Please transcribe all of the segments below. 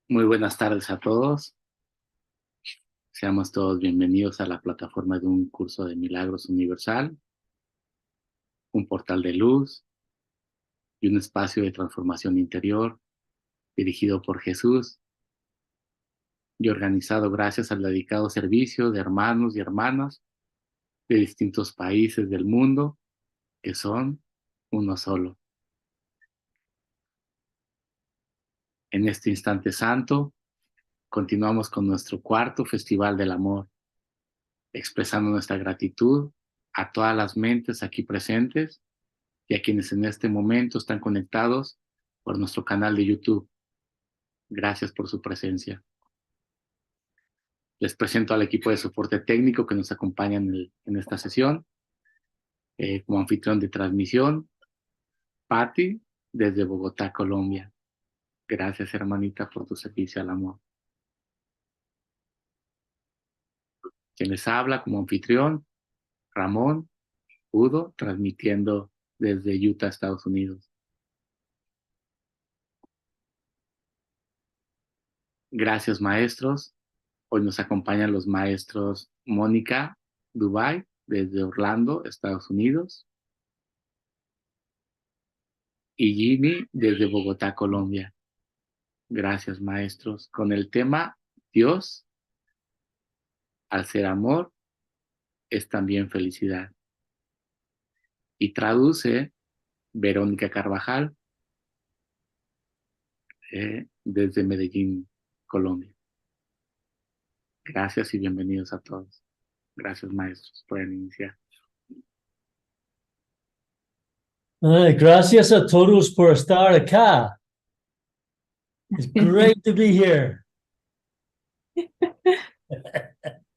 Muy buenas tardes a todos. Seamos todos bienvenidos a la plataforma de un curso de milagros universal, un portal de luz y un espacio de transformación interior dirigido por Jesús y organizado gracias al dedicado servicio de hermanos y hermanas de distintos países del mundo que son uno solo. En este instante santo, continuamos con nuestro cuarto Festival del Amor, expresando nuestra gratitud a todas las mentes aquí presentes y a quienes en este momento están conectados por nuestro canal de YouTube. Gracias por su presencia. Les presento al equipo de soporte técnico que nos acompaña en esta sesión. Como anfitrión de transmisión, Patti, desde Bogotá, Colombia. Gracias, hermanita, por tu servicio al amor. Quien les habla como anfitrión, Ramón Udo, transmitiendo desde Utah, Estados Unidos. Gracias, maestros. Hoy nos acompañan los maestros Mónica Dubay, desde Orlando, Estados Unidos, y Jimmy, desde Bogotá, Colombia. Gracias, maestros. Con el tema Dios, al ser amor, es también felicidad. Y traduce Verónica Carvajal, desde Medellín, Colombia. Gracias y bienvenidos a todos. Gracias, maestros. Pueden iniciar. Gracias a todos por estar acá. It's great to be here.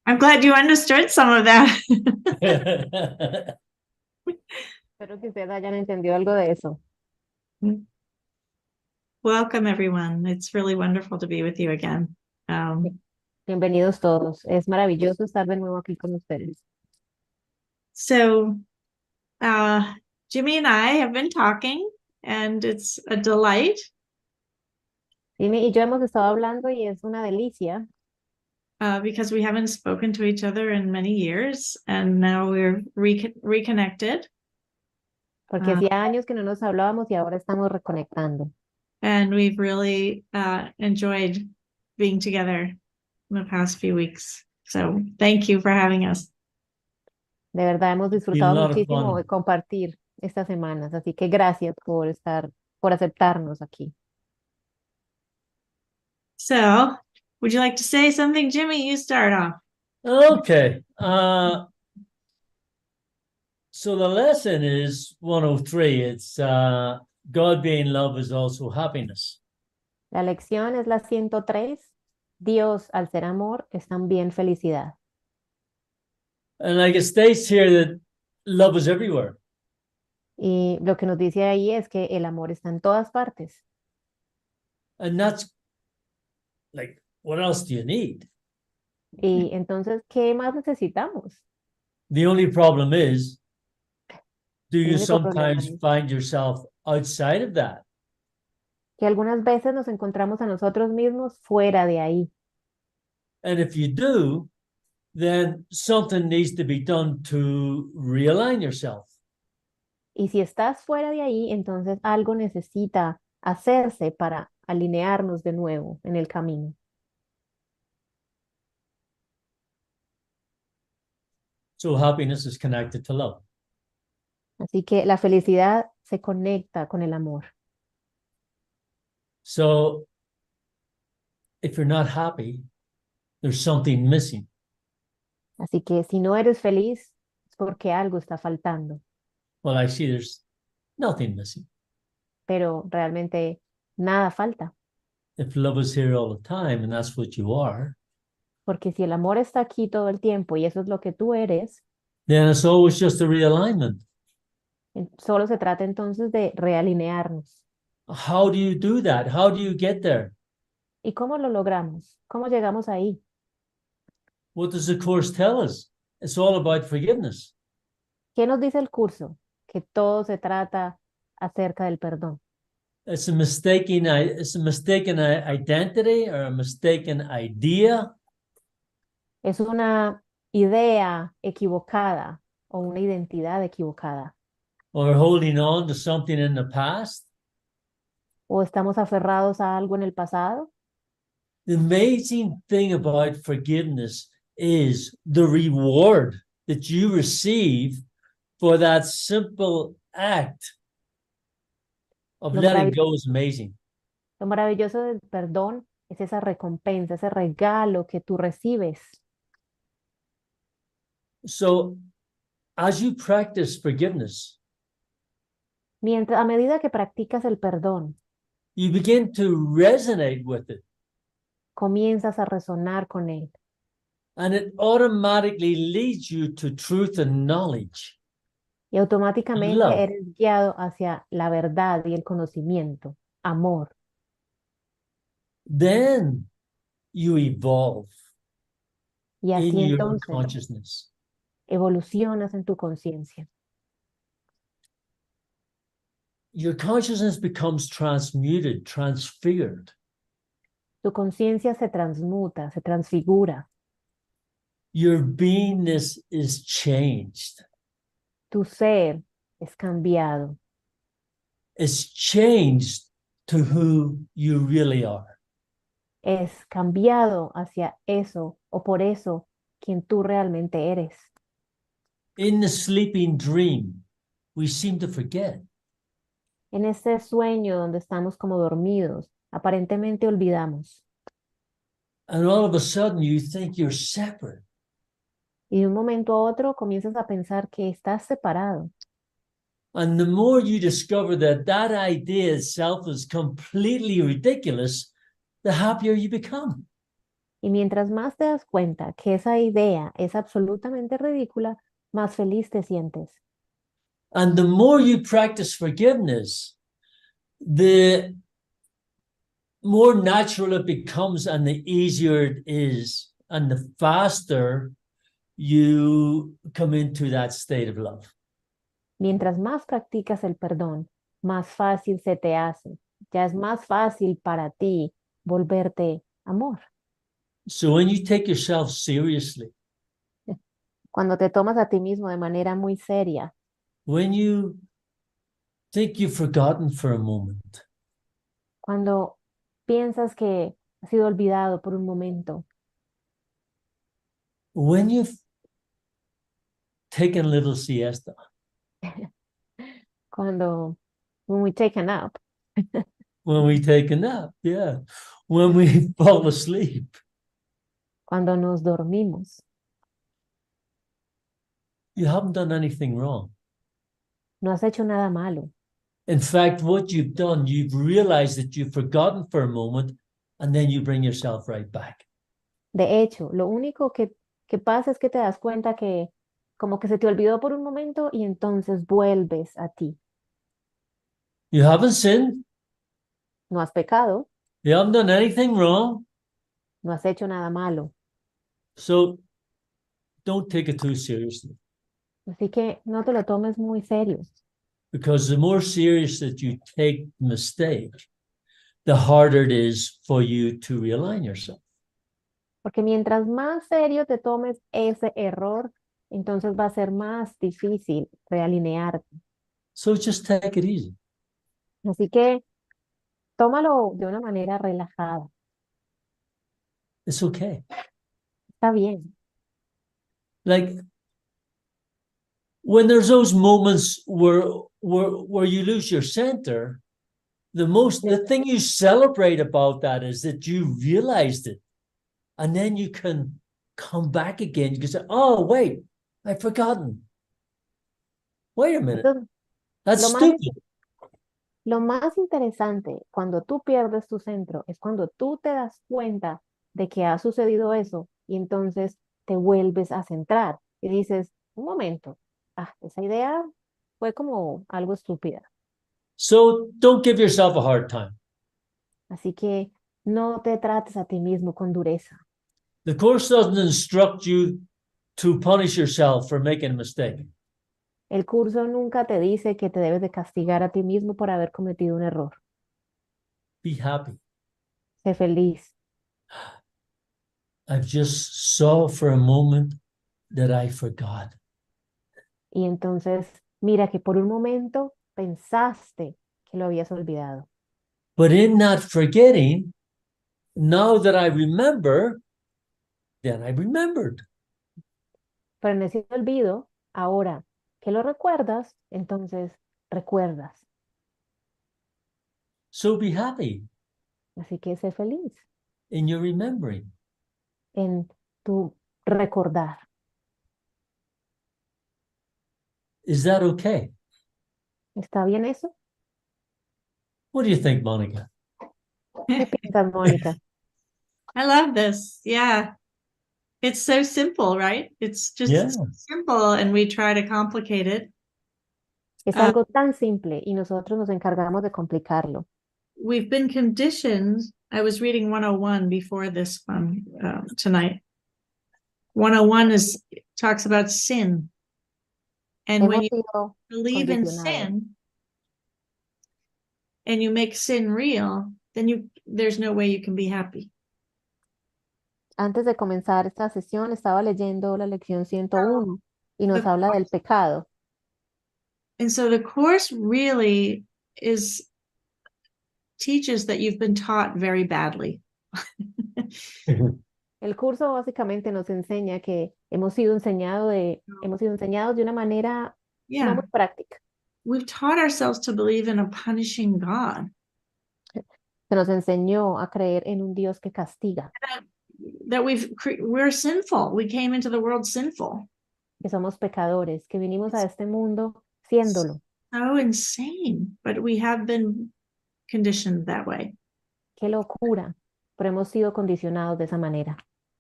I'm glad you understood some of that. Espero que ustedes hayan entendido algo de eso. Welcome, everyone. It's really wonderful to be with you again. Bienvenidos todos. Es maravilloso estar de nuevo aquí con ustedes. So, Jimmy and I have been talking, and it's a delight. Jimmy y yo hemos estado hablando y es una delicia. Because we haven't spoken to each other in many years, and now we're reconnected. Porque hacía años que no nos hablábamos y ahora estamos reconectando. And we've really enjoyed being together in the past few weeks. So thank you for having us. De verdad hemos disfrutado muchísimo de compartir estas semanas, así que gracias por aceptarnos aquí. So, would you like to say something, Jimmy? You start off. Okay. So the lesson is 103. It's God being love is also happiness. La lección es la 103. Dios, al ser amor, es también felicidad. And like it states here that love is everywhere. Y lo que nos dice ahí es que el amor está en todas partes. And that's like, what else do you need? Y entonces, ¿qué más necesitamos? The only problem is, do El you único problema sometimes es find yourself outside of that? que algunas veces nos encontramos a nosotros mismos fuera de ahí. And if you do, then something needs to be done to realign yourself. Y si estás fuera de ahí, entonces algo necesita hacerse para alinearnos de nuevo en el camino. So happiness is connected to love. Así que la felicidad se conecta con el amor. So if you're not happy, there's something missing. Así que si no eres feliz, es porque algo está faltando. Well, I see there's nothing missing. Pero realmente nada falta. If love is here all the time and that's what you are, Porque si el amor está aquí todo el tiempo y eso es lo que tú eres, then it's always just a realignment. solo se trata entonces de realinearnos. How do you do that? How do you get there? ¿Y cómo lo logramos? ¿Cómo llegamos ahí? What does the Course tell us? It's all about forgiveness. ¿Qué nos dice el curso? Que todo se trata acerca del perdón. It's a mistaken identity or a mistaken idea. Es una idea equivocada o una identidad equivocada. Or holding on to something in the past. O estamos aferrados a algo en el pasado. The amazing thing about forgiveness is the reward that you receive for that simple act of Lo letting marav- go is amazing. Lo maravilloso del perdón es esa recompensa, ese regalo que tú recibes. So as you practice forgiveness, A medida que practicas el perdón, you begin to resonate with it. comienzas a resonar con él. And it automatically leads you to truth and knowledge. Y automáticamente Love. eres guiado hacia la verdad y el conocimiento, amor. Then you evolve Y in así your entonces consciousness. evolucionas en tu conciencia. Your consciousness becomes transmuted, transfigured. Tu conciencia se transmuta, se transfigura. Your beingness is changed. Tu ser es cambiado. It's changed to who you really are. Es cambiado hacia eso o por eso quien tú realmente eres. In the sleeping dream, we seem to forget. En ese sueño donde estamos como dormidos, aparentemente olvidamos. And all of a sudden you think you're separate. Y de un momento a otro comienzas a pensar que estás separado. And the more you discover that that idea itself is completely ridiculous, the happier you become. Y mientras más te das cuenta que esa idea es absolutamente ridícula, más feliz te sientes. And the more you practice forgiveness, the more natural it becomes and the easier it is and the faster you come into that state of love. Mientras más practicas el perdón, más fácil se te hace. Ya es más fácil para ti volverte amor. So when you take yourself seriously, Cuando te tomas a ti mismo de manera muy seria, when you think you've forgotten for a moment, cuando piensas que has sido olvidado por un momento, when you've taken a little siesta, when we take a nap, when we take a nap, yeah, when we fall asleep, cuando nos dormimos, you haven't done anything wrong. no has hecho nada malo. In fact, what you've done, you've realized that you've forgotten for a moment, and then you bring yourself right back. De hecho, lo único que pasa es que te das cuenta que como que se te olvidó por un momento y entonces vuelves a ti. You haven't sinned. No has pecado, You haven't done anything wrong. no has hecho nada malo. So don't take it too seriously, Así que no te lo tomes muy serio, because the more serious that you take the mistake, the harder it is for you to realign yourself. porque mientras más serio te tomes ese error, entonces va a ser más difícil realinearte. So just take it easy. Así que tómalo de una manera relajada. It's okay. Está bien. Like when there's those moments where you lose your center, the thing you celebrate about that is that you realized it, and then you can come back again. You can say, "Oh, wait, I've forgotten. Wait a minute, Entonces, that's lo más, stupid." lo más interesante cuando tú pierdes tu centro es cuando tú te das cuenta de que ha sucedido eso y entonces te vuelves a centrar y dices, un momento, esa idea fue como algo estúpida. So don't give yourself a hard time. Así que no te trates a ti mismo con dureza. The Course doesn't instruct you to punish yourself for making a mistake. El curso nunca te dice que te debes de castigar a ti mismo por haber cometido un error. Be happy. Sé feliz. I've just saw for a moment that I forgot. Y entonces, mira que por un momento pensaste que lo habías olvidado. But in not forgetting, now that I remember, then I remembered. Pero en ese olvido, ahora que lo recuerdas, entonces recuerdas. So be happy Así que sé feliz in your remembering. en tu recordar. Is that okay? ¿Está bien eso? What do you think, Monica? ¿Qué piensas, Mónica? I love this. Yeah. It's so simple, right? It's just Yeah. simple, and we try to complicate it. Es Ah. algo tan simple y nosotros nos encargamos de complicarlo. We've been conditioned. I was reading 101 before this one tonight. 101 talks about sin. And when Hemos you sido believe in condicionados. sin and you make sin real, then there's no way you can be happy. Antes de comenzar esta sesión, estaba leyendo la lección 101 y nos habla del pecado. And so the course really teaches that you've been taught very badly. El curso básicamente nos enseña que hemos sido enseñados de una manera no muy práctica. We've taught ourselves to believe in a punishing God. Se nos enseñó a creer en un Dios que castiga, That we're sinful. We came into the world sinful. que somos pecadores, que vinimos a este mundo siéndolo. So insane, but we have been conditioned that way. Qué locura, pero hemos sido condicionados de esa manera.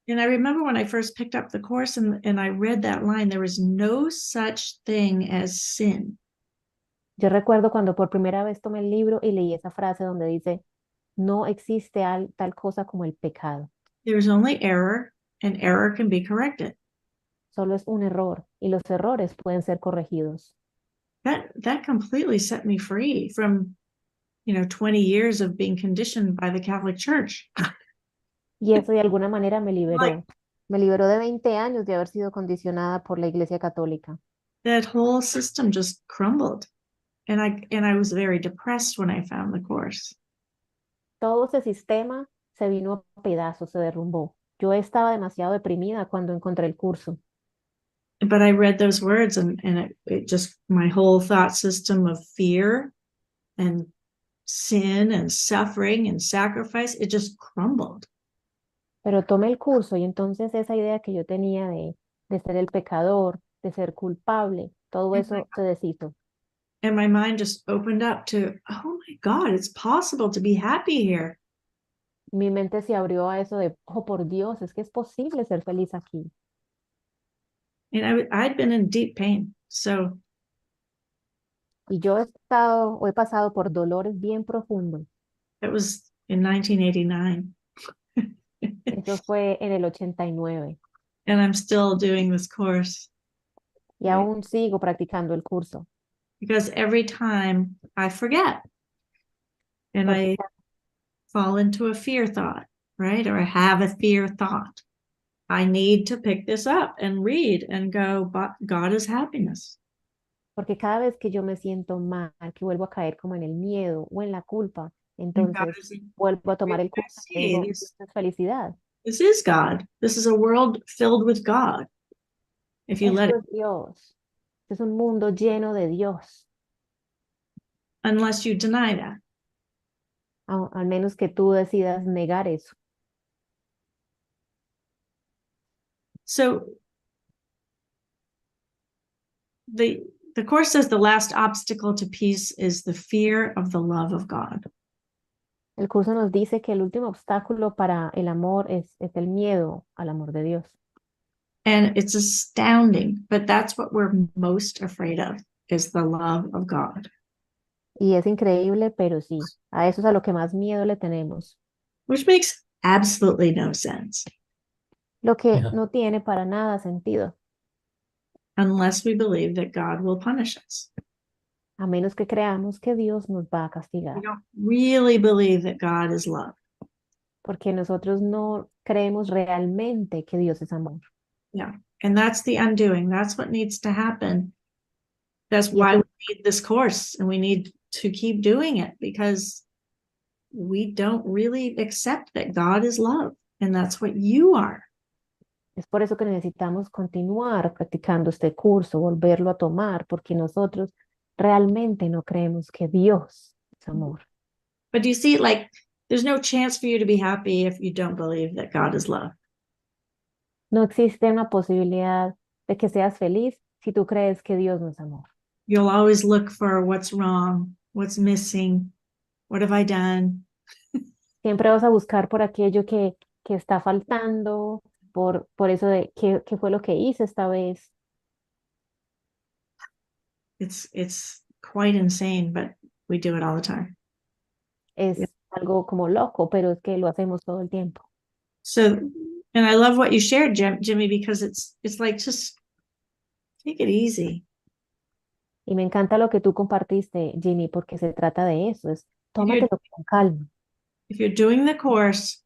And I remember when I first picked up the course and I read that line, there was no such thing as sin. Yo recuerdo cuando por primera vez tomé el libro y leí esa frase donde dice, no existe tal cosa como el pecado. There's only error, and error can be corrected. Solo es un error y los errores pueden ser corregidos. That completely set me free from 20 years of being conditioned by the Catholic Church. Y eso de alguna manera me liberó. Me liberó de 20 años de haber sido condicionada por la Iglesia Católica. That whole system just crumbled. And I was very depressed when I found the course. Todo ese sistema se vino a pedazos, se derrumbó. Yo estaba demasiado deprimida cuando encontré el curso. But I read those words and it just, my whole thought system of fear and sin and suffering and sacrifice, it just crumbled. Pero tomé el curso y entonces esa idea que yo tenía de ser el pecador, de ser culpable, todo eso se deshizo. And my mind just opened up to, oh my God, it's possible to be happy here. Mi mente se abrió a eso de, oh por Dios, es que es posible ser feliz aquí. And I'd been in deep pain. So. Y yo he pasado por dolores bien profundos. It was in 1989. Eso fue en el 89. And I'm still doing this course. Y aún sigo practicando el curso. Because every time I forget and I fall into a fear thought, right? Or I have a fear thought. I need to pick this up and read and go, but God is happiness. Porque cada vez que yo me siento mal, que vuelvo a caer como en el miedo o en la culpa, entonces vuelvo a tomar el curso y digo, esto es felicidad. This is God. This is a world filled with God. If you let it. Esto es Dios. Es un mundo lleno de Dios. Unless you deny that. Al menos que tú decidas negar eso. So the course says the last obstacle to peace is the fear of the love of God. El curso nos dice que el último obstáculo para el amor es el miedo al amor de Dios. And it's astounding, but that's what we're most afraid of, is the love of God. Y es increíble, pero sí, a eso es a lo que más miedo le tenemos. Which makes absolutely no sense. Lo que no tiene para nada sentido. Unless we believe that God will punish us. a menos que creamos que Dios nos va a We castigar, don't really believe that God is love. porque nosotros no creemos realmente que Dios es amor. Yeah. And that's the undoing. That's what needs to happen. That's Y why eso, we need this course and we need to keep doing it because we don't really accept that God is love and that's what you are. es por eso que necesitamos continuar practicando este curso, volverlo a tomar, porque nosotros realmente no creemos que Dios es amor. But do you see, like, there's no chance for you to be happy if you don't believe that God is love. No existe una posibilidad de que seas feliz si tú crees que Dios no es amor. You'll always look for what's wrong, what's missing, what have I done? Siempre vas a buscar por aquello que está faltando, por eso de qué fue lo que hice esta vez. It's quite insane, but we do it all the time. Es Yeah. algo como loco, pero es que lo hacemos todo el tiempo. So, and I love what you shared, Jimmy, because it's like, just take it easy. Y me encanta lo que tú compartiste, Ginny, porque se trata de eso, es tómatelo con calma. If you're doing the course,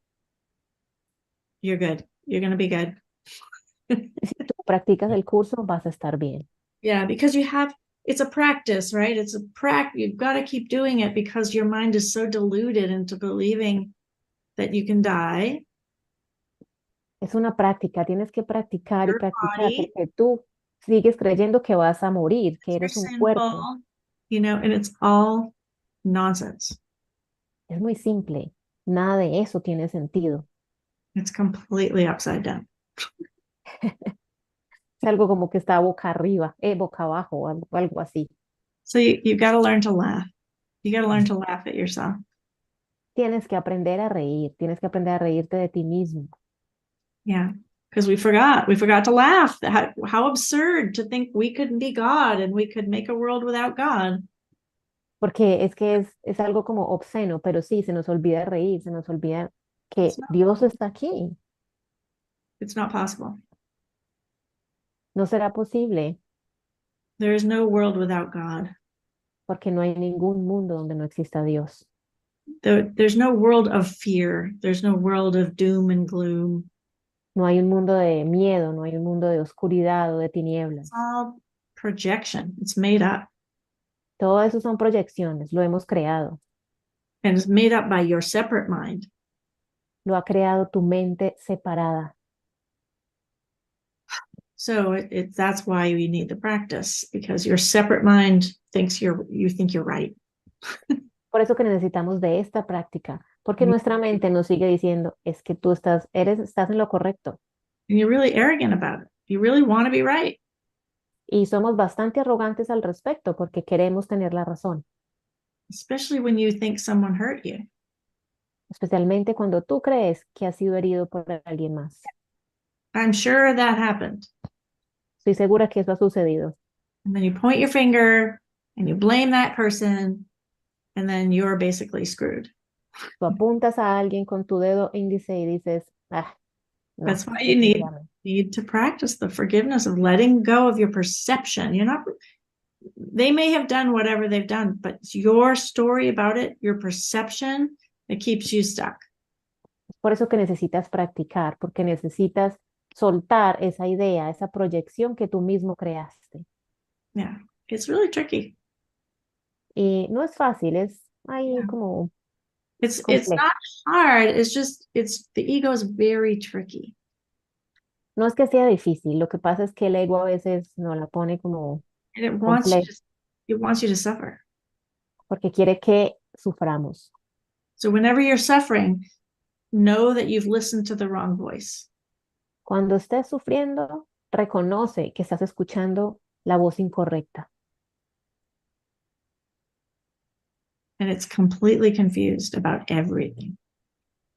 you're good. You're going to be good. Si tú practicas el curso, vas a estar bien. Yeah, because it's a practice, right? It's a practice. You've got to keep doing it because your mind is so deluded into believing that you can die. Es una práctica, tienes que practicar y Your practicar body porque tú sigues creyendo que vas a morir, que you're eres un cuerpo. sinful, and it's all nonsense. Es muy simple, nada de eso tiene sentido. It's completely upside down. Es algo como que está boca arriba, boca abajo, o algo así. So you got to learn to laugh. You got to learn to laugh at yourself. Tienes que aprender a reír, tienes que aprender a reírte de ti mismo. Yeah, because we forgot to laugh. How absurd to think we couldn't be God and we could make a world without God. Porque es que es algo como obsceno, pero sí, se nos olvida reír, se nos olvida que It's not, Dios está aquí. it's not possible. No será posible There is no world without God. porque no hay ningún mundo donde no exista Dios. There's no world of fear. There's no world of doom and gloom. No hay un mundo de miedo, no hay un mundo de oscuridad o de tinieblas. It's all projection. It's made up. Todo eso son proyecciones, lo hemos creado. And it's made up by your separate mind. Lo ha creado tu mente separada. So that's why we need the practice, because your separate mind thinks you think you're right. Por eso que necesitamos de esta práctica, porque nuestra mente nos sigue diciendo, es que tú estás en lo correcto. And you're really arrogant about it. You really want to be right. Y somos bastante arrogantes al respecto porque queremos tener la razón, Especially when you think someone hurt you. especialmente cuando tú crees que has sido herido por alguien más. I'm sure that happened. Estoy segura que eso ha sucedido. And then you point your finger and you blame that person, and then you're basically screwed. Tú apuntas a alguien con tu dedo índice y dices, ah, no, That's why you need to practice the forgiveness of letting go of your perception. They may have done whatever they've done, but it's your story about it, your perception, that keeps you stuck. Por eso que necesitas practicar, porque necesitas soltar esa idea, esa proyección que tú mismo creaste. Yeah, it's really tricky. Y no es fácil, es ahí Yeah. como It's complejo. not hard. It's the ego is very tricky. No es que sea difícil, lo que pasa es que el ego a veces no la pone como And complejo, it wants you to suffer. porque quiere que suframos. So whenever you're suffering, know that you've listened to the wrong voice. Cuando estés sufriendo, reconoce que estás escuchando la voz incorrecta. And it's completely confused about everything.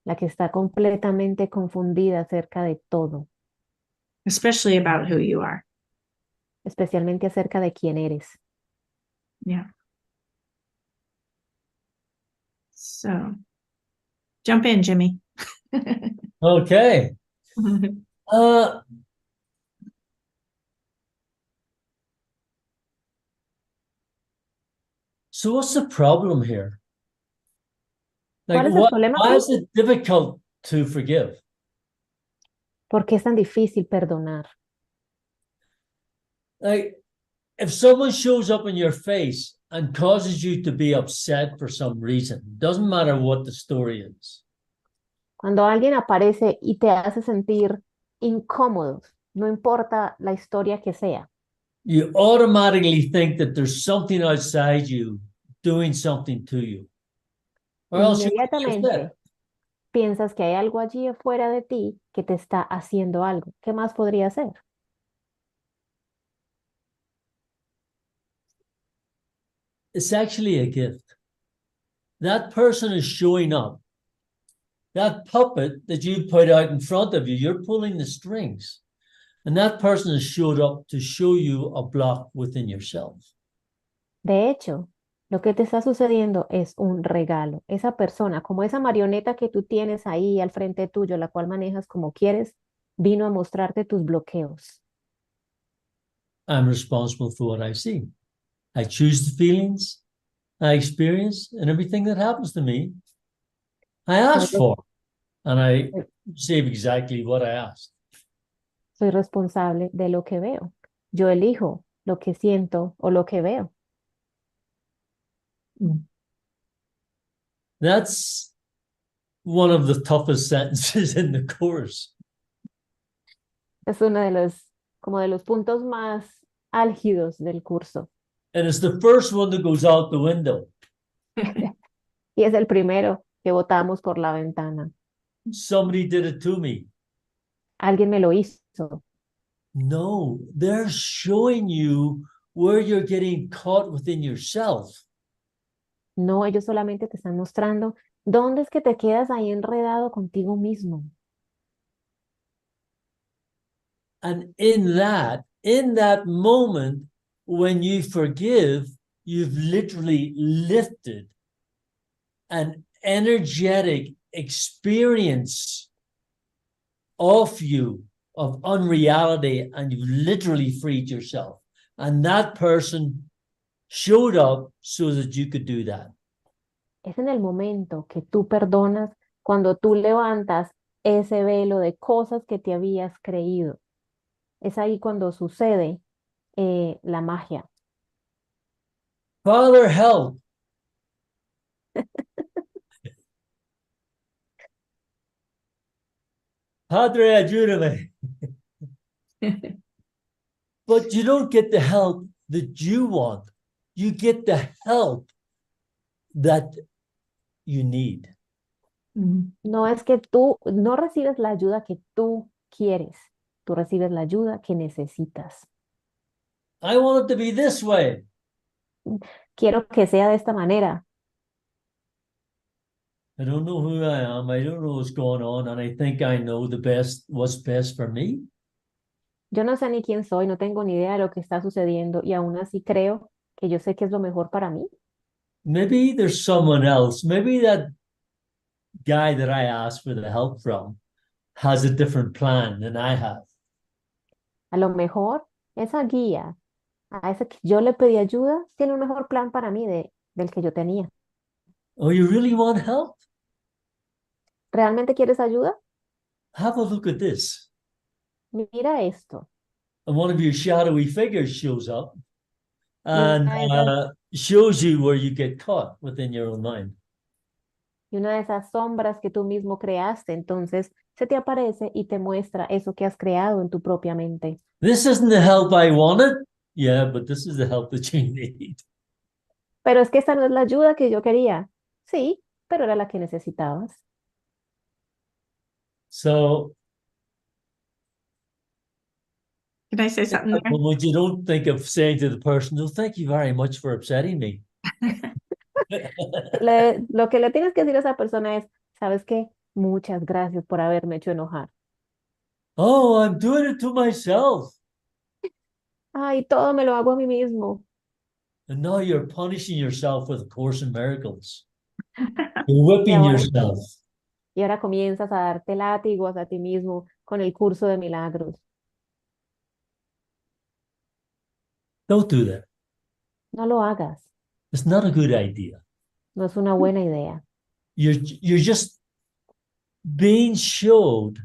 La que está completamente confundida acerca de todo, Especially about who you are. especialmente acerca de quién eres. Yeah. So jump in, Jimmy. Okay. Uh, So what's the problem here? Like, ¿Cuál es el problema why aquí? is it difficult to forgive? ¿Por qué es tan difícil perdonar? Like, if someone shows up in your face and causes you to be upset for some reason, doesn't matter what the story is, Cuando alguien aparece y te hace sentir incómodo, no importa la historia que sea, you automatically think that there's something outside you doing something to you, or else you would be upset. inmediatamente piensas que hay algo allí afuera de ti que te está haciendo algo. ¿Qué más podría ser? It's actually a gift. That person is showing up. That puppet that you put out in front of you, you're pulling the strings. And that person has showed up to show you a block within yourself. De hecho, lo que te está sucediendo es un regalo. Esa persona, como esa marioneta que tú tienes ahí al frente tuyo, la cual manejas como quieres, vino a mostrarte tus bloqueos. I'm responsible for what I see. I choose the feelings I experience, and everything that happens to me, I ask Soy, for, and I receive exactly what I asked. soy responsable de lo que veo. Yo elijo lo que siento o lo que veo. That's one of the toughest sentences in the course. Es uno de como de los puntos más álgidos del curso. And it's the first one that goes out the window. Y es el primero que botamos por la ventana. Somebody did it to me. Alguien me lo hizo. No, they're showing you where you're getting caught within yourself. No, ellos solamente te están mostrando dónde es que te quedas ahí enredado contigo mismo. And in that moment, when you forgive, you've literally lifted an energetic experience of you, of unreality, and you've literally freed yourself. And that person showed up so that you could do that. Es en el momento que tú perdonas, cuando tú levantas ese velo de cosas que te habías creído. Es ahí cuando sucede la magia. Father, help. Padre, ayúdame. But you don't get the help that you want. You get the help that you need. No es que tú no recibes la ayuda que tú quieres, tú recibes la ayuda que necesitas. I want it to be this way. Quiero que sea de esta manera. I don't know who I am. I don't know what's going on. And I think I know what's best for me. Yo no sé ni quién soy, no tengo ni idea de lo que está sucediendo y aún así creo que yo sé que es lo mejor para mí. Maybe there's someone else. Maybe that guy that I asked for the help from has a different plan than I have. A lo mejor esa guía, a esa que yo le pedí ayuda, tiene un mejor plan para mí del que yo tenía. Oh, you really want help? ¿Realmente quieres ayuda? Have a look at this. Mira esto. And one of your shadowy figures shows up Y and una de esas, shows you where you get caught within your own mind. y una de esas sombras que tú mismo creaste, entonces se te aparece y te muestra eso que has creado en tu propia mente. This isn't the help I wanted. Yeah, but this is the help that you need. Pero es que esta no es la ayuda que yo quería. Sí, pero era la que necesitabas. Can I say something there? When you don't think of saying to the person, "No, thank you very much for upsetting me." Lo que le tienes que decir a esa persona es, ¿sabes qué? Muchas gracias por haberme hecho enojar. Oh, I'm doing it to myself. Ay, todo me lo hago a mí mismo. And now you're punishing yourself with A Course in Miracles. You're Y whipping ahora, yourself. y ahora comienzas a darte látigos a ti mismo con el curso de milagros. Don't do that. No lo hagas. It's not a good idea. No es una buena idea. You're just being showed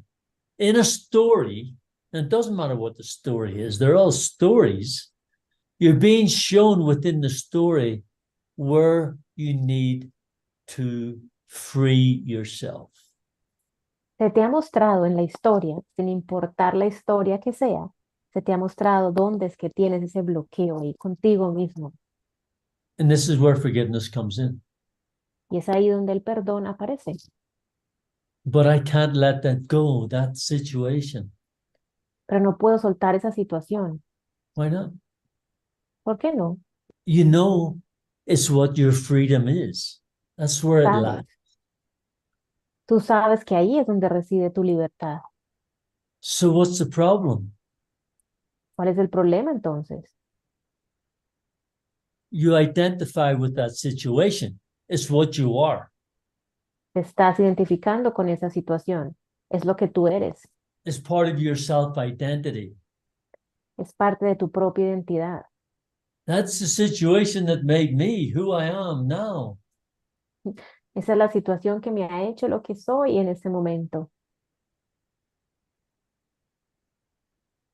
in a story, and it doesn't matter what the story is, they're all stories. You're being shown within the story where you need to free yourself. Se te ha mostrado en la historia, sin importar la historia que sea, se te ha mostrado dónde es que tienes ese bloqueo ahí contigo mismo. And this is where forgiveness comes in. Y es ahí donde el perdón aparece. But I can't let that go, that situation. Pero no puedo soltar esa situación. Why not? ¿Por qué no? You know, it's what your freedom is. That's where it Sabes. lies. Tú sabes que ahí es donde reside tu libertad. So what's the problem? ¿Cuál es el problema entonces? You identify with that situation. It's what you are. Te estás identificando con esa situación. Es lo que tú eres. It's part of your self-identity. Es parte de tu propia identidad. That's the situation that made me who I am now. Esa es la situación que me ha hecho lo que soy en este momento.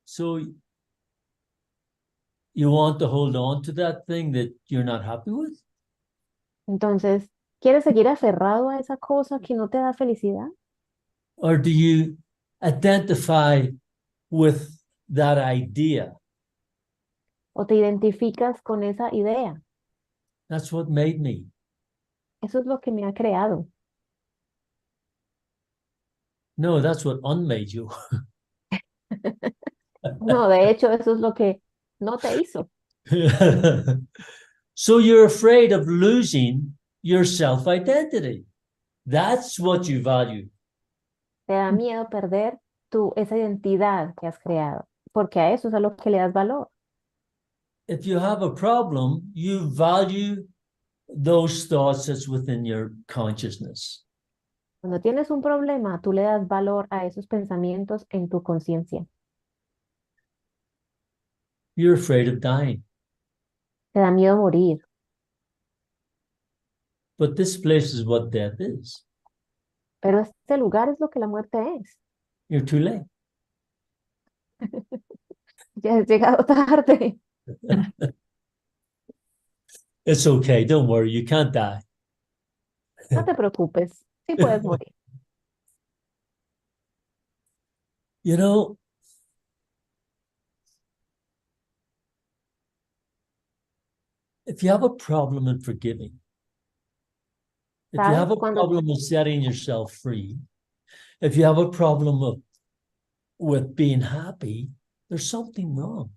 So you want to hold on to that thing that you're not happy with? Entonces, ¿quieres seguir aferrado a esa cosa que no te da felicidad? Or do you identify with that idea? ¿O te identificas con esa idea? That's what made me. Eso es lo que me ha creado. No, that's what unmade you. No, de hecho, eso es lo que no te hizo. So you're afraid of losing your self-identity. That's what you value. Te da miedo perder esa identidad que has creado, porque a eso es a lo que le das valor. If you have a problem, you value those thoughts that's within your consciousness. Cuando tienes un problema, tú le das valor a esos pensamientos en tu conciencia. You're afraid of dying. Te da miedo morir, But this place is what death is. pero este lugar es lo que la muerte es. You're too late. Ya has llegado tarde. It's okay. Don't worry. You can't die. No te preocupes, sí puedes morir. You know, if you have a problem in forgiving, if you have a problem with setting yourself free, if you have a problem with being happy, there's something wrong.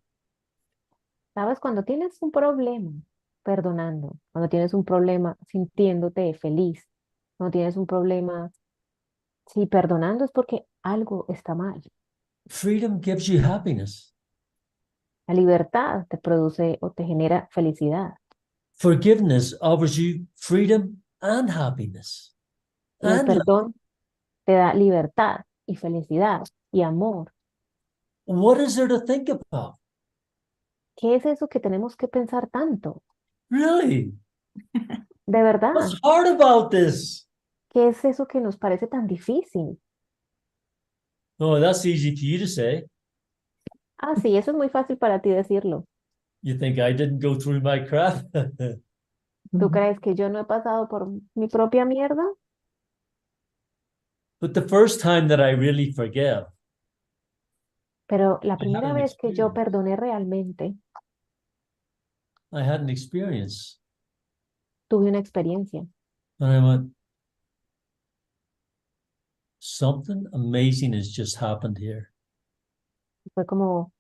¿Sabes? Cuando tienes un problema perdonando, cuando tienes un problema sintiéndote feliz, cuando tienes un problema, sí, perdonando es porque algo está mal. Freedom gives you happiness. La libertad te produce o te genera felicidad. Forgiveness offers you freedom and happiness. Y el And perdón te da libertad y felicidad y amor. what is there to think about? ¿Qué es eso que tenemos que pensar tanto? Really? De verdad, What's hard about this? ¿qué es eso que nos parece tan difícil? Oh, that's easy for you to say. Ah, sí, eso es muy fácil para ti decirlo. You think I didn't go through my crap? ¿Tú crees que yo no he pasado por mi propia mierda? But the first time that I really forgive, Pero la I had primera an vez que yo experience. perdoné realmente, I had an experience. tuve una experiencia. And I went, something amazing has just happened here. Fue como,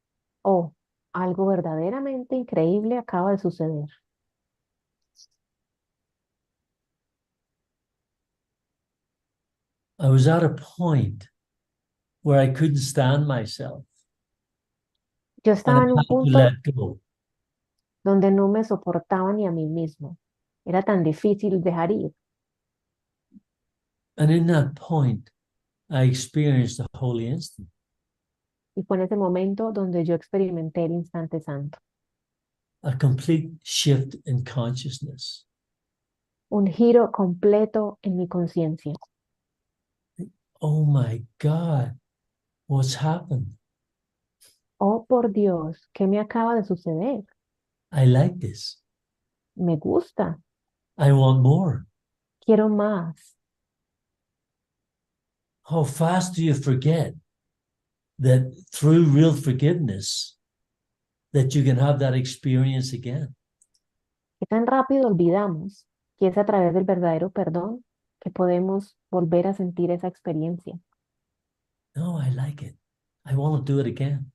oh, algo verdaderamente increíble acaba de suceder. I was at a point where I couldn't stand myself. Yo And I estaba en un had to punto let go. donde no me soportaba ni a mí mismo. Era tan difícil dejar ir. And in that point, I experienced the holy instant. Y fue en ese momento donde yo experimenté el instante santo. a complete shift in consciousness. Un giro completo en mi conciencia. Oh my God, what's happened? Oh, por Dios, ¿qué me acaba de suceder? I like this. Me gusta, I want more. quiero más. How fast do you forget that through real forgiveness, that you can have that experience again? ¿Qué tan rápido olvidamos que es a través del verdadero perdón que podemos volver a sentir esa experiencia? No, I like it. I want to do it again.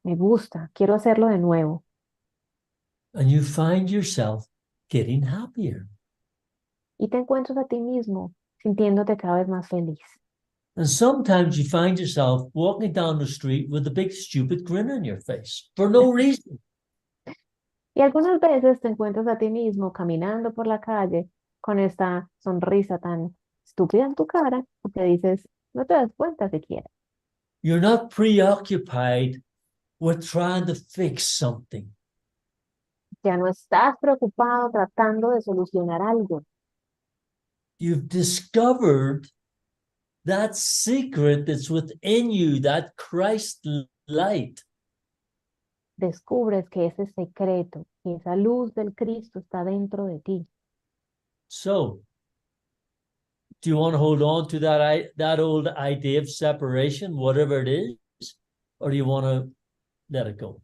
Me gusta, quiero hacerlo de nuevo. And you find yourself getting happier. Y te encuentras a ti mismo sintiéndote cada vez más feliz. And sometimes you find yourself walking down the street with a big stupid grin on your face for no reason. Y algunas veces te encuentras a ti mismo caminando por la calle con esta sonrisa tan estúpida en tu cara porque dices, no te das cuenta siquiera. You're not preoccupied with trying to fix something. Ya no estás preocupado tratando de solucionar algo. You've discovered that secret that's within you, that Christ light. Descubres que ese secreto y esa luz del Cristo está dentro de ti. So, do you want to hold on to that old idea of separation, whatever it is, or do you want to let it go?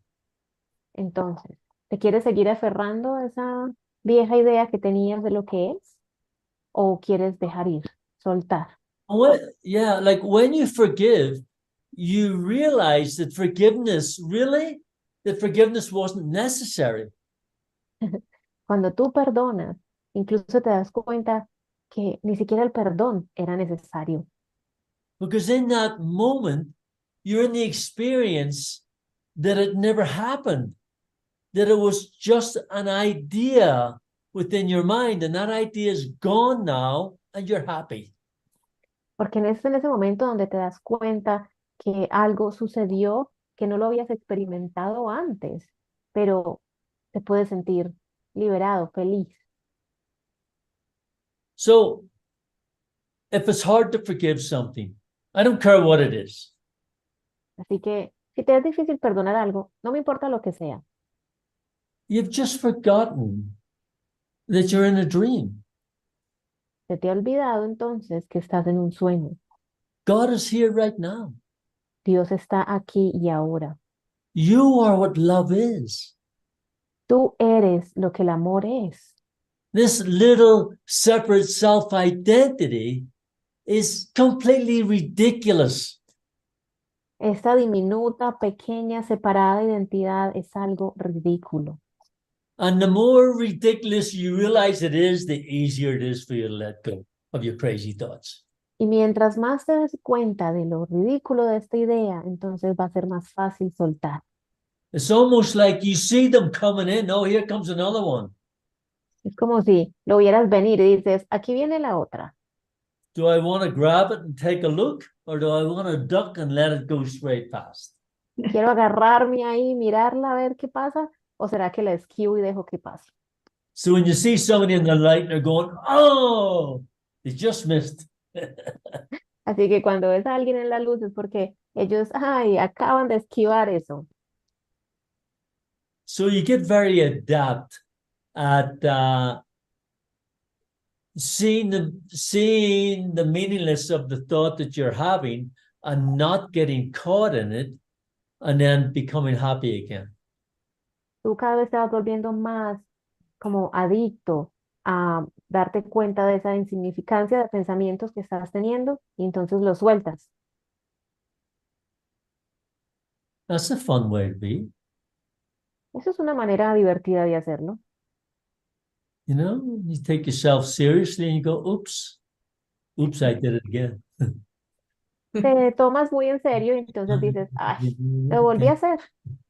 Entonces, ¿te quieres seguir aferrando a esa vieja idea que tenías de lo que es? ¿O quieres dejar ir, soltar? Yeah, like when you forgive, you realize that forgiveness wasn't necessary. Cuando tú perdonas, incluso te das cuenta que ni siquiera el perdón era necesario. Because in that moment, you're in the experience that it never happened, that it was just an idea within your mind, and that idea is gone now, and you're happy. Porque es en ese momento donde te das cuenta que algo sucedió que no lo habías experimentado antes, pero te puedes sentir liberado, feliz. So, if it's hard to forgive something, I don't care what it is. Así que si te es difícil perdonar algo, no me importa lo que sea. You've just forgotten that you're in a dream. Se te ha olvidado entonces que estás en un sueño. God is here right now. Dios está aquí y ahora. You are what love is. Tú eres lo que el amor es. This little separate self-identity is completely ridiculous. Esta diminuta, pequeña, separada identidad es algo ridículo. And the more ridiculous you realize it is, the easier it is for you to let go of your crazy thoughts. Y mientras más te des cuenta de lo ridículo de esta idea, entonces va a ser más fácil soltar. It's almost like you see them coming in. Oh, here comes another one. Es como si lo vieras venir y dices, aquí viene la otra. Do I want to grab it and take a look, or do I want to duck and let it go straight past? Quiero agarrarme ahí, mirarla, a ver qué pasa, o será que la esquivo y dejo que pase. So when you see somebody in the light and they're going, oh, they just missed. Así que cuando ves a alguien en la luz es porque ellos, ay, acaban de esquivar eso. So you get very adept at seeing the meaningless of the thought that you're having and not getting caught in it, and then becoming happy again. Tú cada vez te vas volviendo más como adicto a darte cuenta de esa insignificancia de pensamientos que estás teniendo y entonces los sueltas. That's a fun way to be. Eso es una manera divertida de hacerlo. You know, you take yourself seriously and you go, oops, I did it again. Te tomas muy en serio y entonces dices, ay, lo volví a hacer,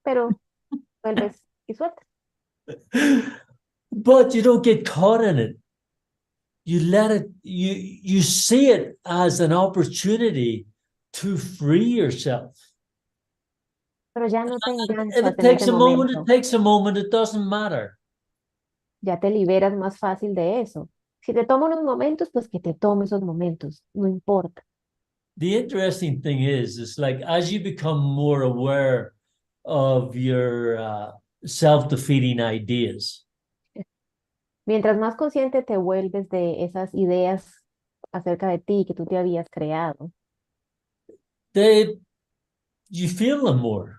pero vuelves y sueltas. But you don't get caught in it. You let it, you see it as an opportunity to free yourself. pero ya no te If enganchas it en ese takes a moment, it momento, takes a moment. It doesn't matter. ya te liberas más fácil de eso. Si te toma unos momentos, pues que te tome esos momentos, no importa. The interesting thing is like as you become more aware of your self-defeating ideas, Mientras más consciente te vuelves de esas ideas acerca de ti que tú te habías creado, they you feel them more.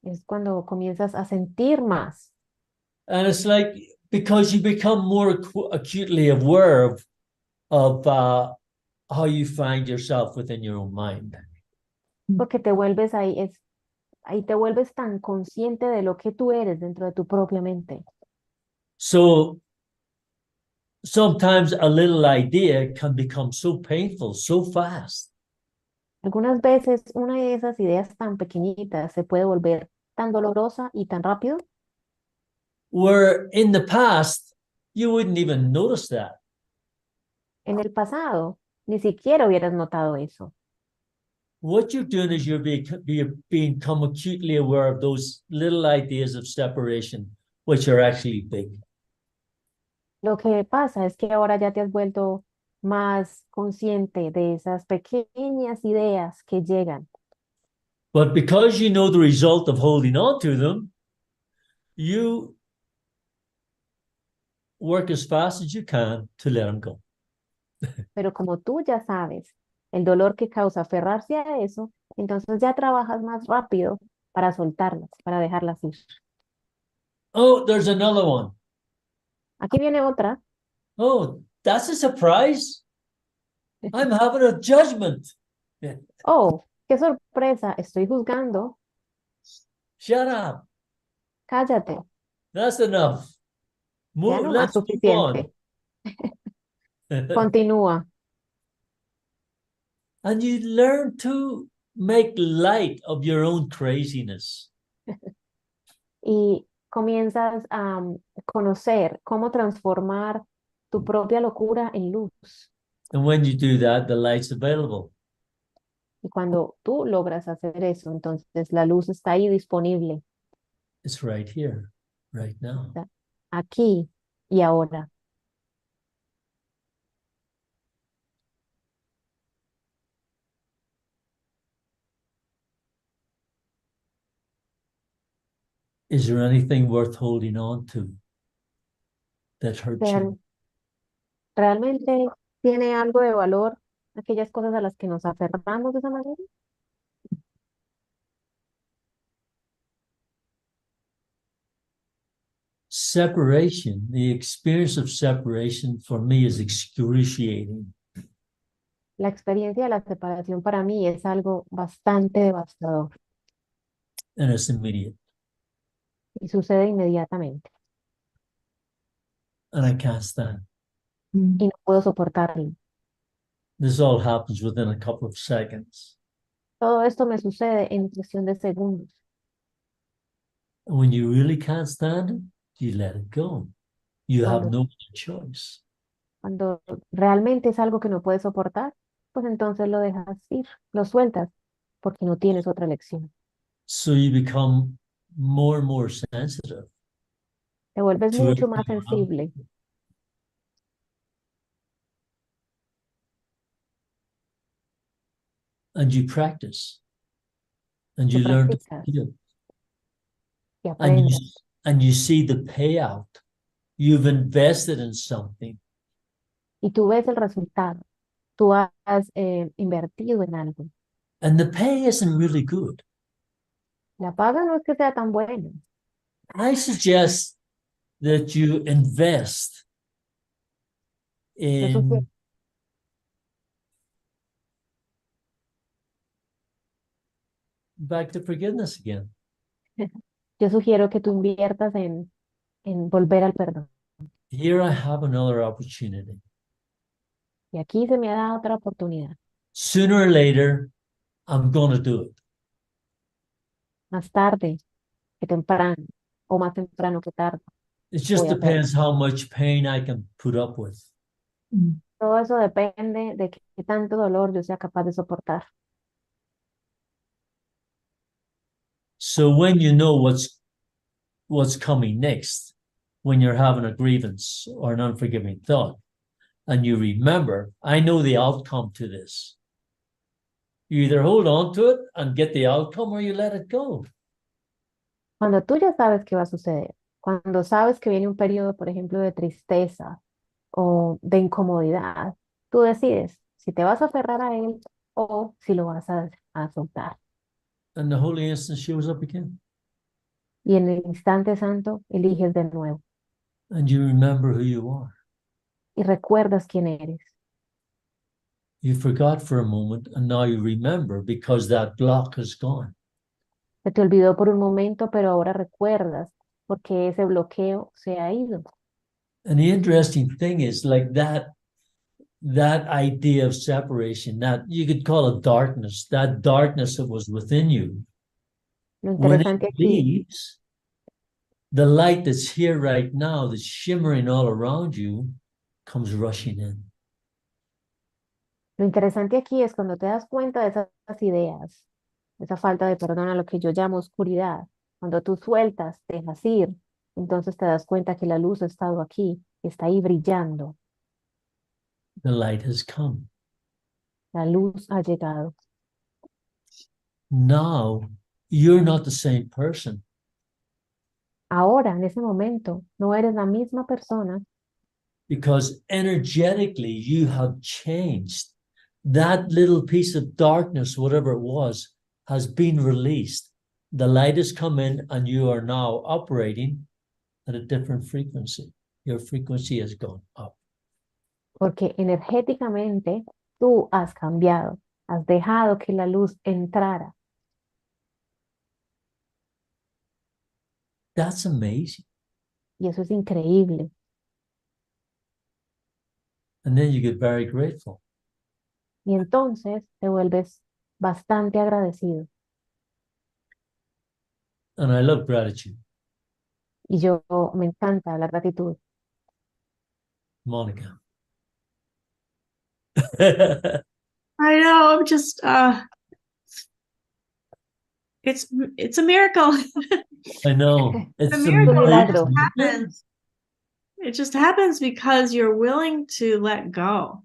es cuando comienzas a sentir más. And it's like because you become more acutely aware of how you find yourself within your own mind. Porque te vuelves ahí, ahí te vuelves tan consciente de lo que tú eres dentro de tu propia mente. So sometimes a little idea can become so painful so fast. Algunas veces una de esas ideas tan pequeñitas se puede volver tan dolorosa y tan rápido, Where in the past, you wouldn't even notice that. en el pasado ni siquiera hubieras notado eso. What you're doing is you're become acutely aware of those little ideas of separation, which are actually big. Lo que pasa es que ahora ya te has vuelto más consciente de esas pequeñas ideas que llegan. But because you know the result of holding on to them, you work as fast as you can to let them go. Pero como tú ya sabes el dolor que causa aferrarse a eso, entonces ya trabajas más rápido para soltarlas, para dejarlas ir. Oh, there's another one. Aquí viene otra. Oh, that's a surprise. I'm having a judgment. Oh, qué sorpresa, estoy juzgando. Shut up. Cállate, That's enough. ya no más Let's move on. suficiente. Continúa. And you learn to make light of your own craziness. Y comienzas a conocer cómo transformar tu propia locura en luz. And when you do that, the light's available. Y cuando tú logras hacer eso, entonces la luz está ahí disponible, It's right here, right now. ¿verdad? Aquí y ahora. Is there anything worth holding on to that hurts you? ¿Realmente tiene algo de valor aquellas cosas a las que nos aferramos de esa manera? Separation, the experience of separation for me is excruciating. La experiencia de la separación para mí es algo bastante devastador And it's immediate. y sucede inmediatamente And I can't stand. y no puedo soportarlo. This all happens within a couple of seconds. Todo esto me sucede en cuestión de segundos. And when you really can't stand it, you let it go. You have Cuando, no other choice. cuando realmente es algo que no puedes soportar, pues entonces lo dejas ir, lo sueltas, porque no tienes otra elección. So you become more and more sensitive Te vuelves to mucho más everything around. sensible And you practice. And tú you learn to practicas forgive. y And aprendes you see the payout. You've invested in something. y tú ves el resultado. Tú has invertido en algo. And the pay isn't really good. La paga no es que sea tan buena. I suggest that you invest Yo sugiero, in back to forgiveness again. yo sugiero que tú inviertas en volver al perdón. Here I have another opportunity. Y aquí se me ha dado otra oportunidad. Sooner or later, I'm going to do it. Más tarde que temprano, o más temprano que tarde, It just voy a hacerlo. depends how much pain I can put up with. Todo eso depende de qué tanto dolor yo sea capaz de soportar. So when you know what's coming next, when you're having a grievance or an unforgiving thought, and you remember, I know the outcome to this. You either hold on to it and get the outcome, or you let it go. Cuando tú ya sabes qué va a suceder, cuando sabes que viene un periodo, por ejemplo, de tristeza o de incomodidad, tú decides si te vas a aferrar a él o si lo vas a soltar. And the holy instant shows up again. Y en el instante santo eliges de nuevo And you remember who you are. y recuerdas quién eres. You forgot for a moment, and now you remember because that block is gone. Se te olvidó por un momento, pero ahora recuerdas porque ese bloqueo se ha ido. And the interesting thing is, like that idea of separation, that you could call it darkness, that darkness that was within you, Lo when it interesante aquí, leaves, the light that's here right now, that's shimmering all around you, comes rushing in. lo interesante aquí es cuando te das cuenta de esas ideas, esa falta de perdón a lo que yo llamo oscuridad. Cuando tú sueltas, dejas ir, entonces te das cuenta que la luz ha estado aquí, está ahí brillando. The light has come. La luz ha llegado. Now, you're not the same person. Ahora, en ese momento, no eres la misma persona Because energetically you have changed. That little piece of darkness, whatever it was, has been released. The light has come in and you are now operating at a different frequency. Your frequency has gone up. porque energéticamente tú has cambiado, has dejado que la luz entrara. That's amazing. Y eso es increíble. And then you get very grateful. Y entonces te vuelves bastante agradecido. And I love gratitude. Y yo me encanta la gratitud. Monica. I know, I'm just it's a miracle. I know. A It's miracle. milagro. It happens. It just happens because you're willing to let go.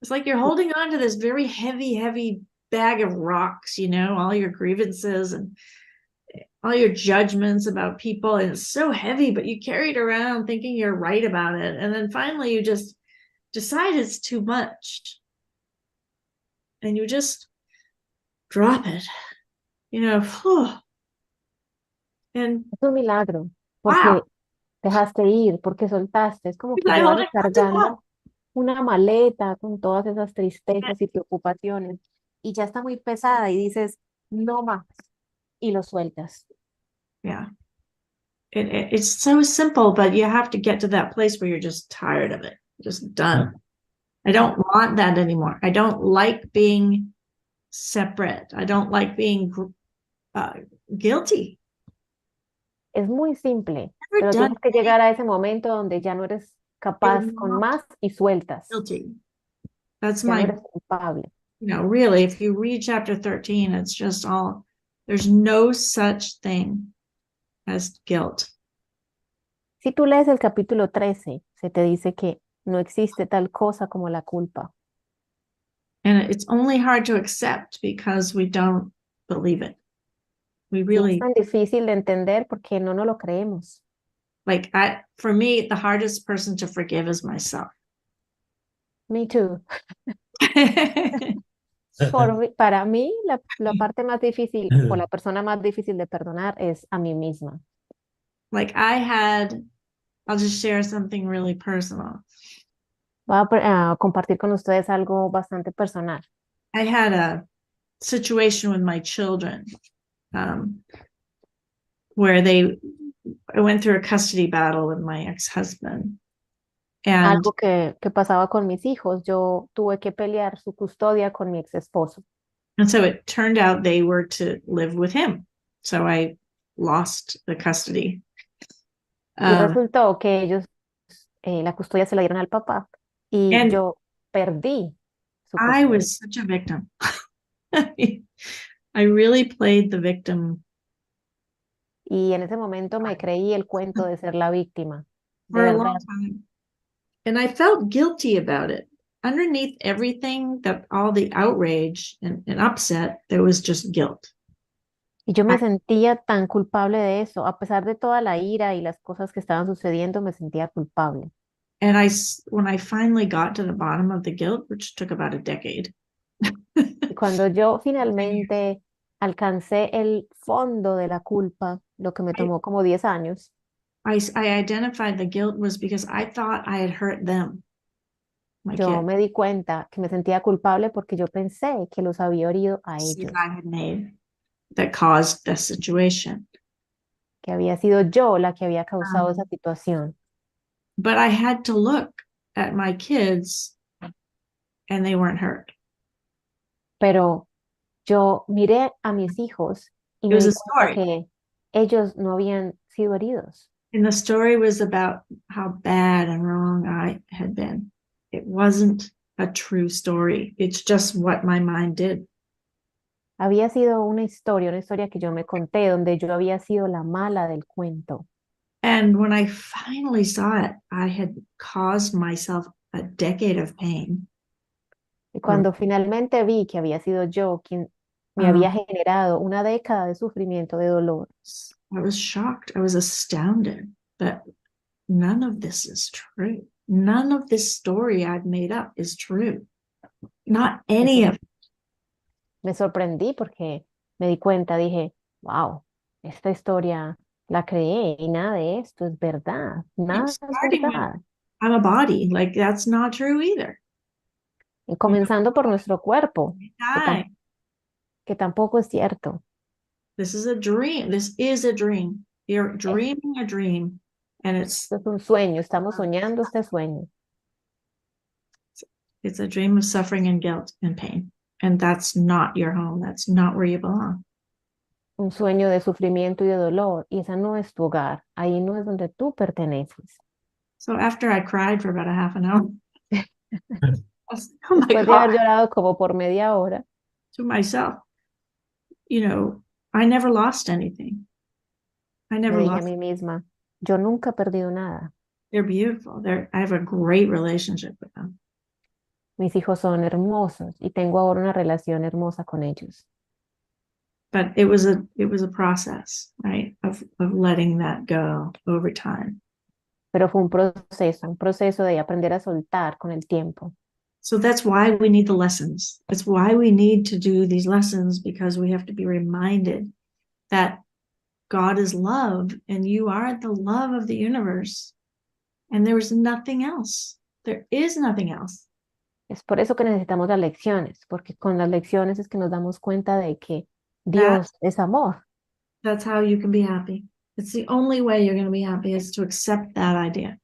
It's like you're holding on to this very heavy bag of rocks, you know, all your grievances and all your judgments about people, and it's so heavy, but you carry it around thinking you're right about it, and then finally you just decide it's too much and you just drop it, you know. And Es un milagro, porque wow, dejaste ir, porque soltaste. Es como que I llevas hold it on to that. cargando una maleta con todas esas tristezas y preocupaciones y ya está muy pesada y dices, no más, y lo sueltas. Yeah. It's so simple, but you have to get to that place where you're just tired of it, just done. I don't want that anymore. I don't like being separate. I don't like being guilty. Es muy simple, Never pero done tienes que llegar a ese momento donde ya no eres capaz You're con not más y sueltas. guilty. That's Ya no my, eres culpable. you know, really, if you read chapter 13, it's just all, there's no such thing as guilt. Si tú lees el capítulo 13, se te dice que no existe tal cosa como la culpa. And it's only hard to accept because we don't believe it. We Y es really, tan difícil de entender porque no nos lo creemos. like, for me, the hardest person to forgive is myself. Me too. Para mí, la parte más difícil o la persona más difícil de perdonar es a mí misma. Like I'll just share something really personal. Voy a compartir con ustedes algo bastante personal. I had a situation with my children where I went through a custody battle with my ex-husband. And, Algo que pasaba con mis hijos. Yo tuve que pelear su custodia con mi ex esposo. and so it turned out they were to live with him. So I lost the custody. Y resultó que ellos, la custodia se la dieron al papá y And yo perdí su I custodia. was such a victim. I really played the victim Y en ese momento me creí el cuento de ser la víctima. De for a verdad. long time. And I felt guilty about it. Underneath everything, that all the outrage and upset, there was just guilt. Y yo me sentía tan culpable de eso. A pesar de toda la ira y las cosas que estaban sucediendo, me sentía culpable. And when I finally got to the bottom of the guilt, which took about a decade, Y cuando yo finalmente alcancé el fondo de la culpa, lo que me tomó como 10 años, I identified the guilt was because I thought I had hurt them, my yo kid, me di cuenta que me sentía culpable porque yo pensé que los había herido a mistakes ellos, I had made that caused the situation. que había sido yo la que había causado esa situación. But I had to look at my kids and they weren't hurt. Pero yo miré a mis hijos y It me was di a cuenta story. que ellos no habían sido heridos. And the story was about how bad and wrong I had been. It wasn't a true story. It's just what my mind did. Había sido una historia que yo me conté, donde yo había sido la mala del cuento. And when I finally saw it, I had caused myself a decade of pain. Y cuando finalmente vi que había sido yo quien me había generado una década de sufrimiento, de dolor, I was shocked. I was astounded that none of this is true. None of this story I've made up is true. Not any of it. me sorprendí porque me di cuenta, dije, wow, esta historia la creé y nada de esto es verdad, nada es Starting with, verdad. I'm a body. Like, that's not true either. Y comenzando por nuestro cuerpo, Die. que tampoco es cierto. This is a dream. This is a dream. You're dreaming a dream, and Esto es un sueño, estamos soñando este sueño. it's a dream of suffering and guilt and pain. And that's not your home. That's not where you belong. Un sueño de sufrimiento y de dolor, y ese no es tu hogar, ahí no es donde tú perteneces. So after I cried for about a half an hour, I was, oh my Después de haber God, llorado como por media hora, to myself, I never lost anything. I me never dije a lost. mí misma, yo nunca he perdido nada. They're beautiful. I have a great relationship with them. Mis hijos son hermosos y tengo ahora una relación hermosa con ellos. But it was a process, right? Of letting that go over time. Pero fue un proceso de aprender a soltar con el tiempo. So that's why we need the lessons. It's why we need to do these lessons, because we have to be reminded that God is love and you are the love of the universe. And there is nothing else. There is nothing else. Es por eso que necesitamos las lecciones, porque con las lecciones es que nos damos cuenta de que Dios es amor. That's how you can be happy. It's the only way you're going to be happy, is to accept that idea.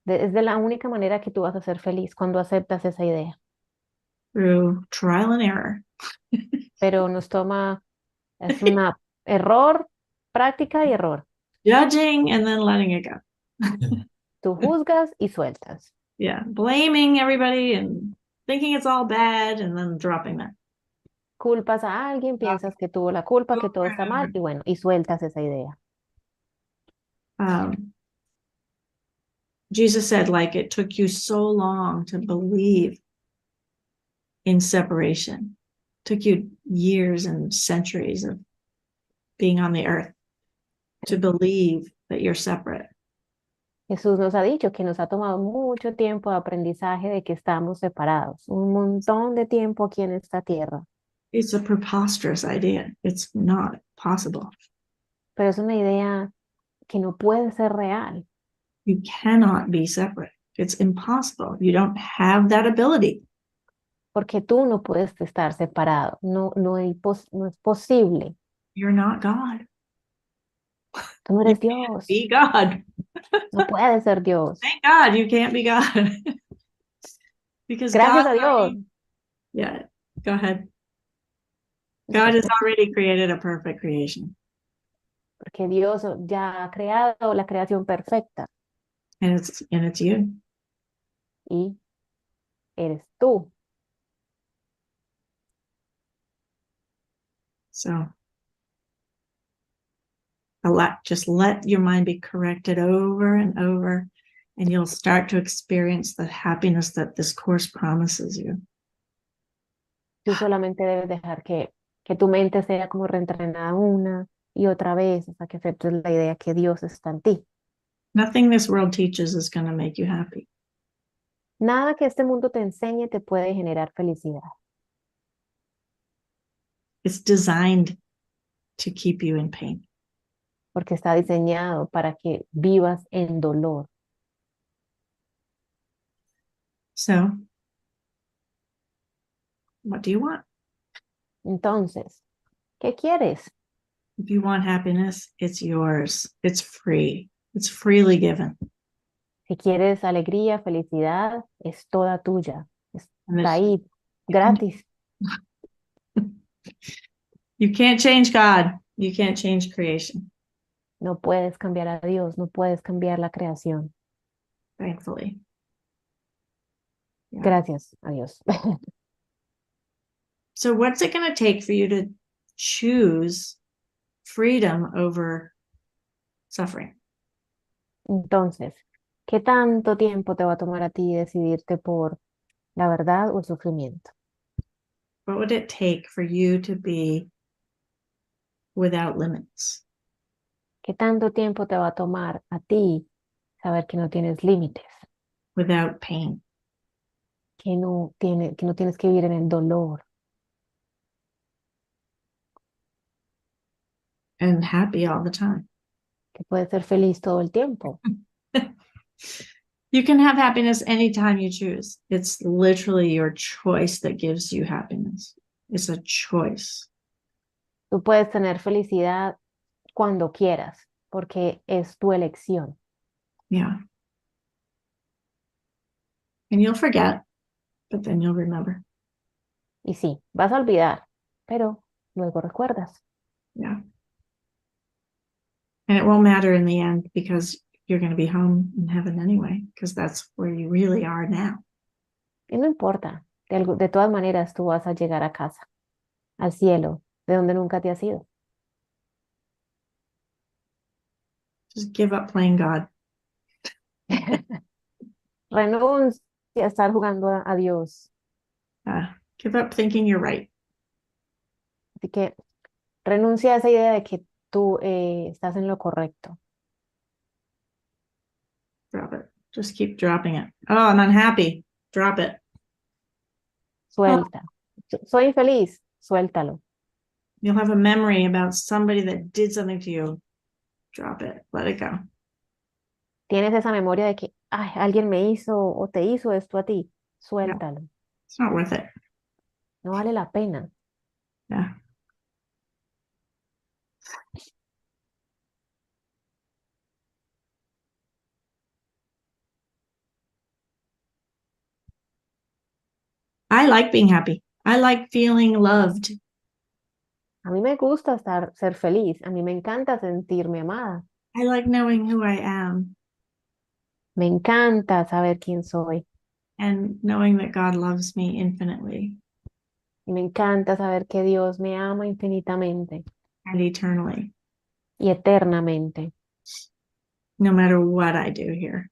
Es de la única manera que tú vas a ser feliz cuando aceptas esa idea. Through trial and error. Pero nos toma, es un error, práctica y error. Judging and then letting it go. Tú juzgas y sueltas. Yeah. Blaming everybody and thinking it's all bad and then dropping that. Culpas a alguien, piensas que tuvo la culpa, que todo está mal y bueno, y sueltas esa idea. Jesus said, like, it took you so long to believe in separation. It took you years and centuries of being on the earth to believe that you're separate. Jesús nos ha dicho que nos ha tomado mucho tiempo de aprendizaje de que estamos separados, un montón de tiempo aquí en esta tierra. It's a preposterous idea. It's not possible. Pero es una idea que no puede ser real. You cannot be separate. It's impossible. You don't have that ability. Porque tú no puedes estar separado, no es posible. You're not God. Tú no eres Dios, Be God. no puedes ser Dios. Thank God you can't be God. Because Gracias God, a Dios. yeah, go ahead. God has already created a perfect creation. Porque Dios ya ha creado la creación perfecta And it's you. y eres tú. So Just let your mind be corrected over and over, and you'll start to experience the happiness that this course promises you. Tú solamente debes dejar que tu mente sea como reentrenada una y otra vez hasta que aceptes la idea que Dios está en ti. Nothing this world teaches is going to make you happy. Nada que este mundo te enseñe te puede generar felicidad, It's designed to keep you in pain. porque está diseñado para que vivas en dolor. So, what do you want? Entonces, ¿qué quieres? If you want happiness, it's yours. It's free. It's freely given. Si quieres alegría, felicidad, es toda tuya. And Está it's- ahí, gratis. You can't change God. You can't change creation, No puedes cambiar a Dios, no puedes cambiar la creación. thankfully. Yeah. Gracias a Dios. So what's it going to take for you to choose freedom over suffering? Entonces, ¿qué tanto tiempo te va a tomar a ti decidirte por la verdad o el sufrimiento? What would it take for you to be without limits? ¿Qué tanto tiempo te va a tomar a ti saber que no tienes límites, Without pain? que no tienes que vivir en el dolor And happy all the time? que puedes ser feliz todo el tiempo? You can have happiness anytime you choose. It's literally your choice that gives you happiness. It's a choice. Tú puedes tener felicidad cuando quieras, porque es tu elección. Yeah. And you'll forget, but then you'll remember. Y sí, vas a olvidar, pero luego recuerdas. Yeah. And it won't matter in the end because you're going to be home in heaven anyway, because that's where you really are now. Y no importa, de todas maneras tú vas a llegar a casa, al cielo, de donde nunca te has ido. Just give up playing God. Renuncia a estar jugando a Dios. Give up thinking you're right. Así que renuncia a esa idea de que tú estás en lo correcto. Drop it. Just keep dropping it. Oh, I'm unhappy. Drop it. Suelta. Soy infeliz, suéltalo. You'll have a memory about somebody that did something to you. Drop it. Let it go. Tienes esa memoria de que ay, alguien me hizo o te hizo esto a ti. Suéltalo. It's not worth it. No vale la pena. Yeah. I like being happy. I like feeling loved. A mí me gusta ser feliz. A mí me encanta sentirme amada. I like knowing who I am Me encanta saber quién soy. and knowing that God loves me infinitely Y me encanta saber que Dios me ama infinitamente and eternally, y eternamente, no matter what I do here.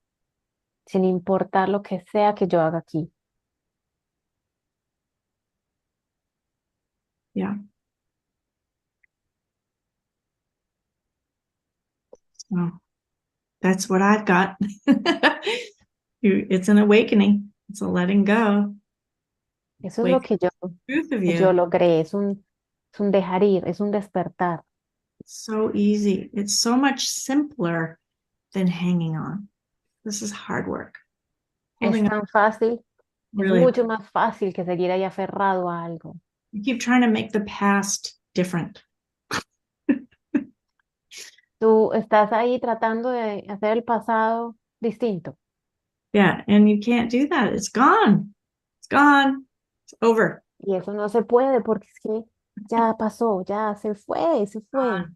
sin importar lo que sea que yo haga aquí. Yeah. So that's what I've got. It's an awakening. It's a letting go. Eso es lo que Truth of yo you. logré. Es un dejar ir, es un despertar. It's so easy. It's so much simpler than hanging on. This is hard work. Es Holding on, tan fácil, es really. mucho más fácil que seguir ahí aferrado a algo. You keep trying to make the past different. Tú estás ahí tratando de hacer el pasado distinto. Yeah, and you can't do that. It's gone. It's gone. It's over. Y eso no se puede porque es que ya pasó, ya se fue, se fue.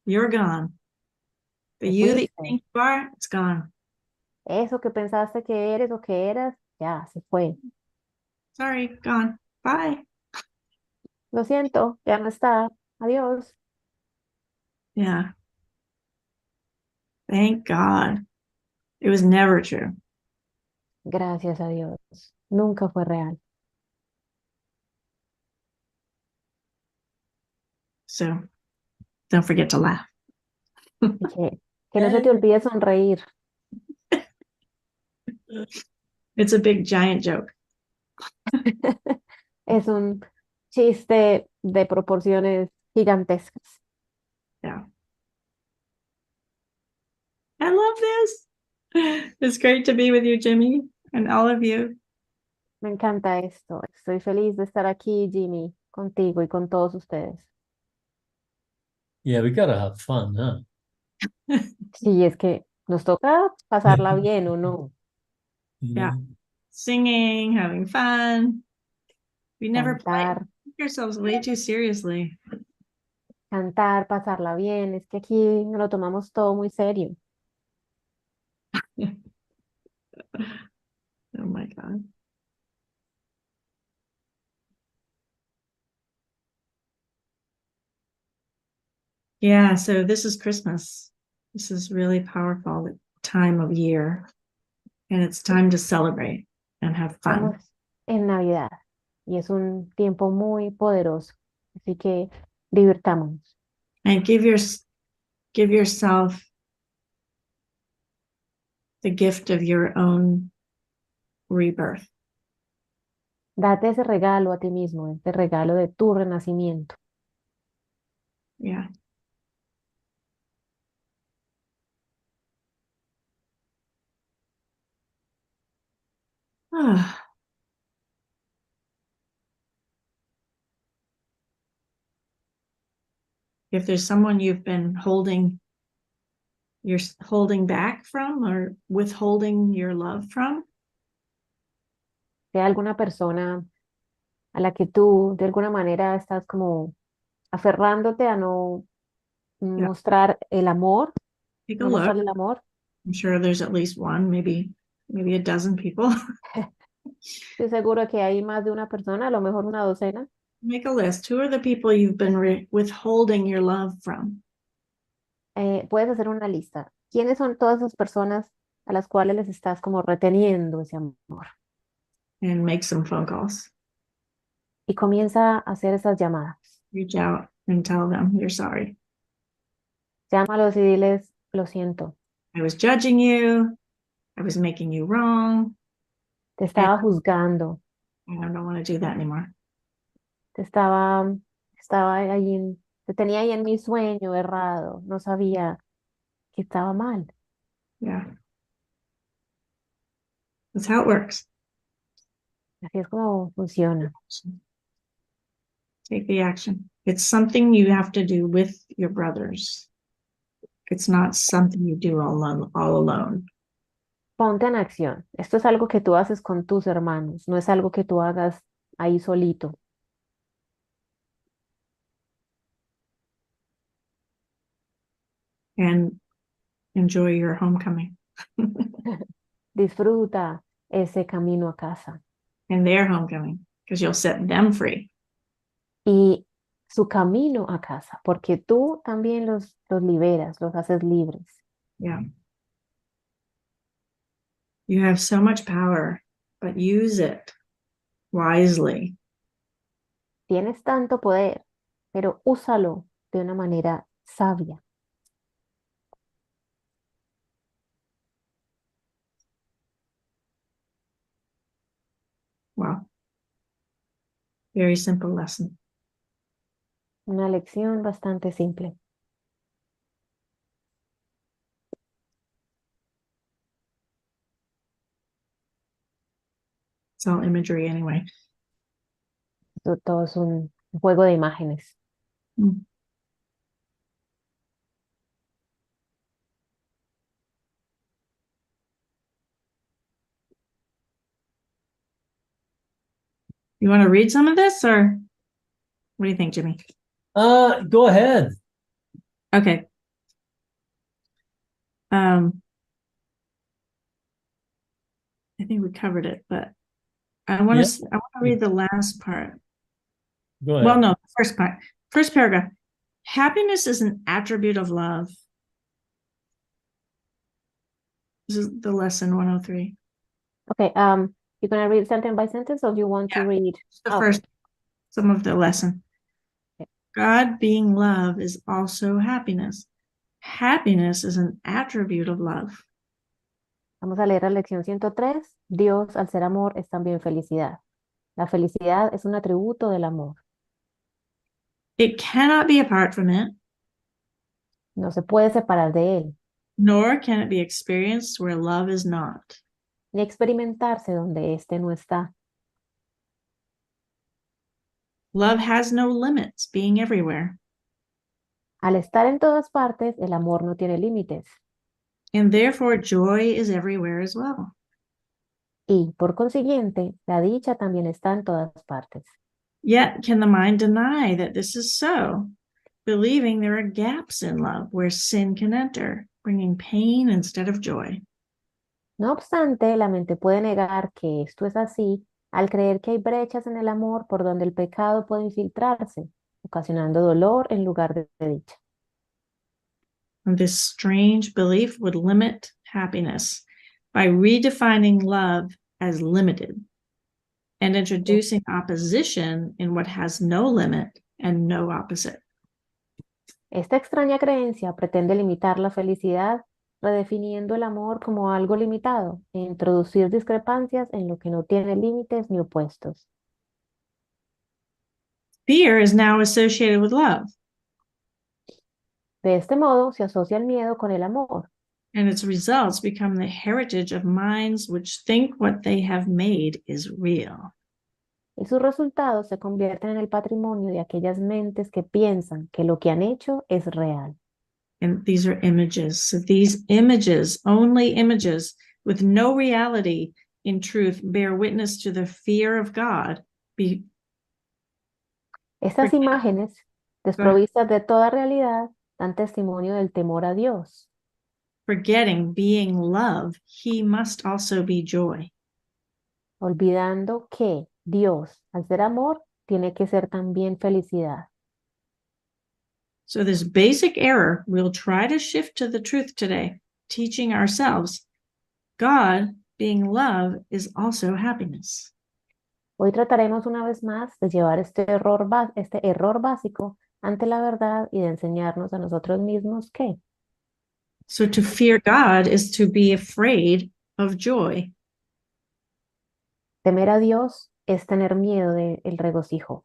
You're gone. The Te you that you fuiste. think you are, it's gone. Eso que pensaste que eres o que eras, ya se fue. Sorry, gone. Bye. Lo siento, ya no está. Adiós. Yeah. Thank God. It was never true. Gracias a Dios. Nunca fue real. So don't forget to laugh. Que no se te olvide sonreír. It's a big, giant joke. Es un chiste de proporciones gigantescas. Yeah. I love this. It's great to be with you, Jimmy, and all of you. Me encanta esto. Estoy feliz de estar aquí, Jimmy, contigo y con todos ustedes. Yeah, we gotta have fun, huh? Sí, es que nos toca pasarla bien, ¿o no? Yeah. Singing, having fun. We never play. Cantar, Take ourselves way too seriously. cantar, pasarla bien. Es que aquí nos lo tomamos todo muy serio. Oh my God. Yeah, so this is Christmas. This is really powerful time of year. And it's time to celebrate and have fun. Estamos en Navidad y es un tiempo muy poderoso. Así que divirtámonos. And give yourself the gift of your own rebirth. Date ese regalo a ti mismo, ese regalo de tu renacimiento. Yeah. Ah. If there's someone you've been you're holding back from or withholding your love from, Si hay alguna persona a la que tú de alguna manera estás como aferrándote a no Yeah. mostrar el amor, take a no look. mostrar el amor. I'm sure there's at least one, maybe a dozen people. Estoy seguro que hay más de una persona, a lo mejor una docena. Make a list. Who are the people you've been withholding your love from? Puedes hacer una lista. ¿Quiénes son todas esas personas a las cuales les estás como reteniendo ese amor? And make some phone calls. Y comienza a hacer esas llamadas. Reach out and tell them you're sorry. Llámalos y diles, lo siento, I was judging you. I was making you wrong. te estaba juzgando, I don't want to do that anymore. estaba ahí, te tenía ahí en mi sueño errado, no sabía que estaba mal. Yeah. That's how it works. Así es como funciona. Take the action. It's something you have to do with your brothers. It's not something you do all alone. Ponte en acción. Esto es algo que tú haces con tus hermanos, no es algo que tú hagas ahí solito. And enjoy your homecoming. Disfruta ese camino a casa And their homecoming, because you'll set them free. y su camino a casa, porque tú también los liberas, los haces libres. Yeah. You have so much power, but use it wisely. Tienes tanto poder, pero úsalo de una manera sabia. Wow. Very simple lesson. Una lección bastante simple. It's all imagery anyway. Todo es un juego de imágenes. Mm. You want to read some of this, or what do you think, Jimmy? Go ahead. Okay. I think we covered it, but I want to read the last part. Go ahead. Well, no, the first part. First paragraph. Happiness is an attribute of love. This is the lesson 103. Okay, you're gonna read sentence by sentence, or you want to Yeah. read? The Okay. first, some of the lesson. Okay. God being love is also happiness. Happiness is an attribute of love. Vamos a leer la lección 103. Dios, al ser amor, es también felicidad. La felicidad es un atributo del amor. It cannot be apart from it, No se puede separar de él, nor can it be experienced where love is not. ni experimentarse donde éste no está. Love has no limits, being everywhere. Al estar en todas partes, el amor no tiene límites. And therefore, joy is everywhere as well. Y, por consiguiente, la dicha también está en todas partes. Yet, can the mind deny that this is so, believing there are gaps in love where sin can enter, bringing pain instead of joy? No obstante, la mente puede negar que esto es así al creer que hay brechas en el amor por donde el pecado puede infiltrarse, ocasionando dolor en lugar de dicha. And this strange belief would limit happiness by redefining love as limited and introducing opposition in what has no limit and no opposite. Esta extraña creencia pretende limitar la felicidad, redefiniendo el amor como algo limitado e introducir discrepancias en lo que no tiene límites ni opuestos. Fear is now associated with love, De este modo, se asocia el miedo con el amor, and its results become the heritage of minds which think what they have made is real. y sus resultados se convierten en el patrimonio de aquellas mentes que piensan que lo que han hecho es real. And these are images. So these images, only images with no reality in truth, bear witness to the fear of God. Estas imágenes, desprovistas de toda realidad, dan testimonio del temor a Dios. Forgetting being love, he must also be joy. Olvidando que Dios, al ser amor, tiene que ser también felicidad. So this basic error we'll try to shift to the truth today, teaching ourselves God, being love, is also happiness. Hoy trataremos una vez más de llevar este error básico ante la verdad y de enseñarnos a nosotros mismos que So to fear God is to be afraid of joy. temer a Dios es tener miedo del regocijo.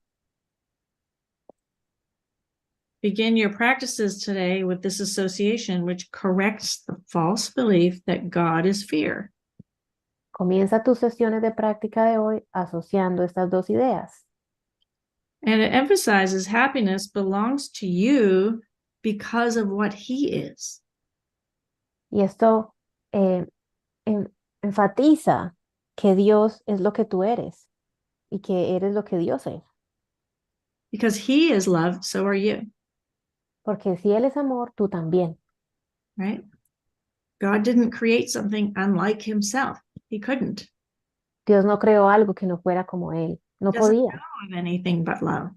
Begin your practices today with this association, which corrects the false belief that God is fear. Comienza tus sesiones de práctica de hoy asociando estas dos ideas. And it emphasizes happiness belongs to you because of what he is. Y esto enfatiza que Dios es lo que tú eres y que eres lo que Dios es. Because he is love, so are you, Porque si Él es amor, tú también. right? God didn't create something unlike himself. He couldn't. Dios no creó algo que no fuera como Él. No He doesn't podía, know of anything but love.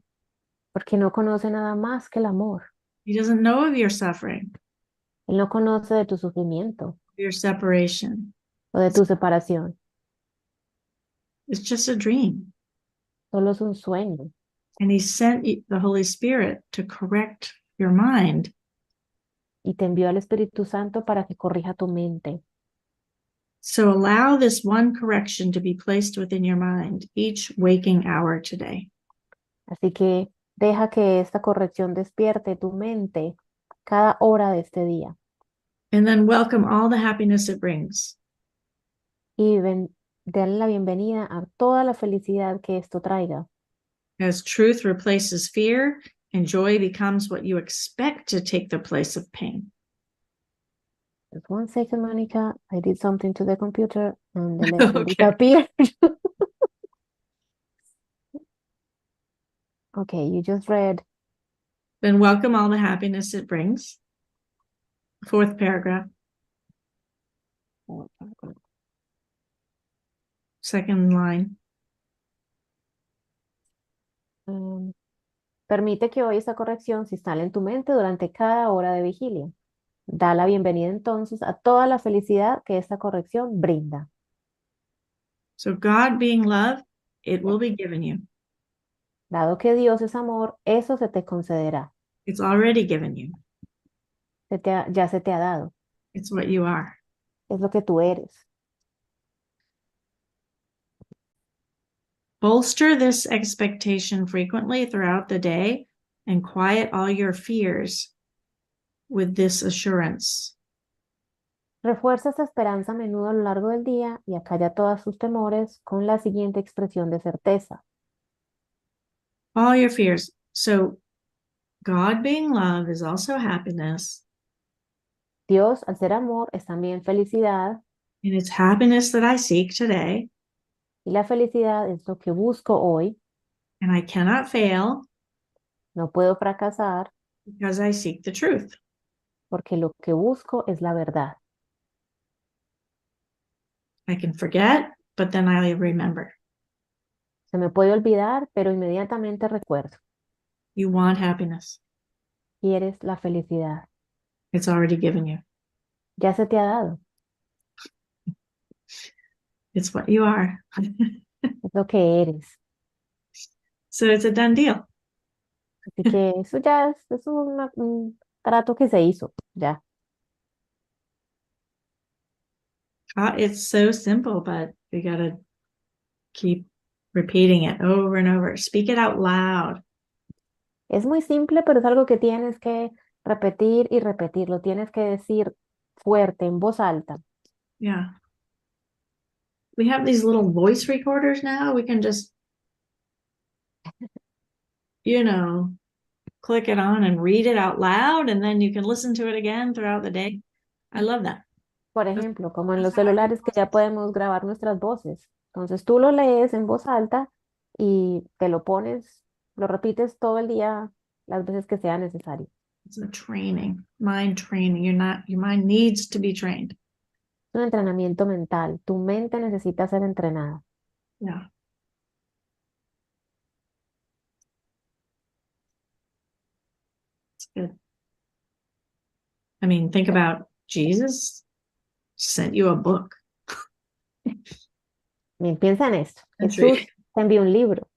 porque no conoce nada más que el amor. He doesn't know of your suffering, Él no conoce de tu sufrimiento your separation. o de tu separación. It's just a dream. Solo es un sueño. And he sent the Holy Spirit to correct your mind. Y te envió al Espíritu Santo para que corrija tu mente. So allow this one correction to be placed within your mind each waking hour today. Así que deja que esta corrección despierte tu mente cada hora de este día. And then welcome all the happiness it brings. Y denle la bienvenida a toda la felicidad que esto traiga. As truth replaces fear and joy becomes what you expect to take the place of pain. Just 1 second, Monica. I did something to the computer and the lesson Okay. disappeared. Okay, you just read. Then welcome all the happiness it brings. Fourth paragraph, second line. Permite que hoy esta corrección se instale en tu mente durante cada hora de vigilia. Da la bienvenida entonces a toda la felicidad que esta corrección brinda. So God being love, it will be given you. Dado que Dios es amor, eso se te concederá. It's already given you. Ya se te ha dado. It's what you are. Es lo que tú eres. Bolster this expectation frequently throughout the day and quiet all your fears with this assurance. Refuerza esta esperanza a menudo a lo largo del día y acalla todos sus temores con la siguiente expresión de certeza. All your fears. So God being love is also happiness. Dios, al ser amor, es también felicidad, And it's happiness that I seek today. y la felicidad es lo que busco hoy. And I cannot fail No puedo fracasar because I seek the truth. porque lo que busco es la verdad. I can forget, but then I remember. Se me puede olvidar, pero inmediatamente recuerdo. You want happiness. Quieres la felicidad. It's already given you. Ya se te ha dado. It's what you are. Es lo que eres. So it's a done deal. Así que eso ya es un trato que se hizo. Ya. It's so simple, but we got to keep repeating it over and over. Speak it out loud. Es muy simple, pero es algo que tienes que repetir y repetirlo. Tienes que decir fuerte, en voz alta. Yeah. We have these little voice recorders now. We can just, click it on and read it out loud, and then you can listen to it again throughout the day. I love that. Por ejemplo, como en los celulares que ya podemos grabar nuestras voces. Entonces tú lo lees en voz alta y te lo pones, lo repites todo el día, las veces que sea necesario. It's a training, mind training. Your mind needs to be trained. Es un entrenamiento mental. Tu mente necesita ser entrenada. Yeah. It's good. I mean, think about Jesus sent you a book. Bien, piensa en esto. Country. Jesús te envió un libro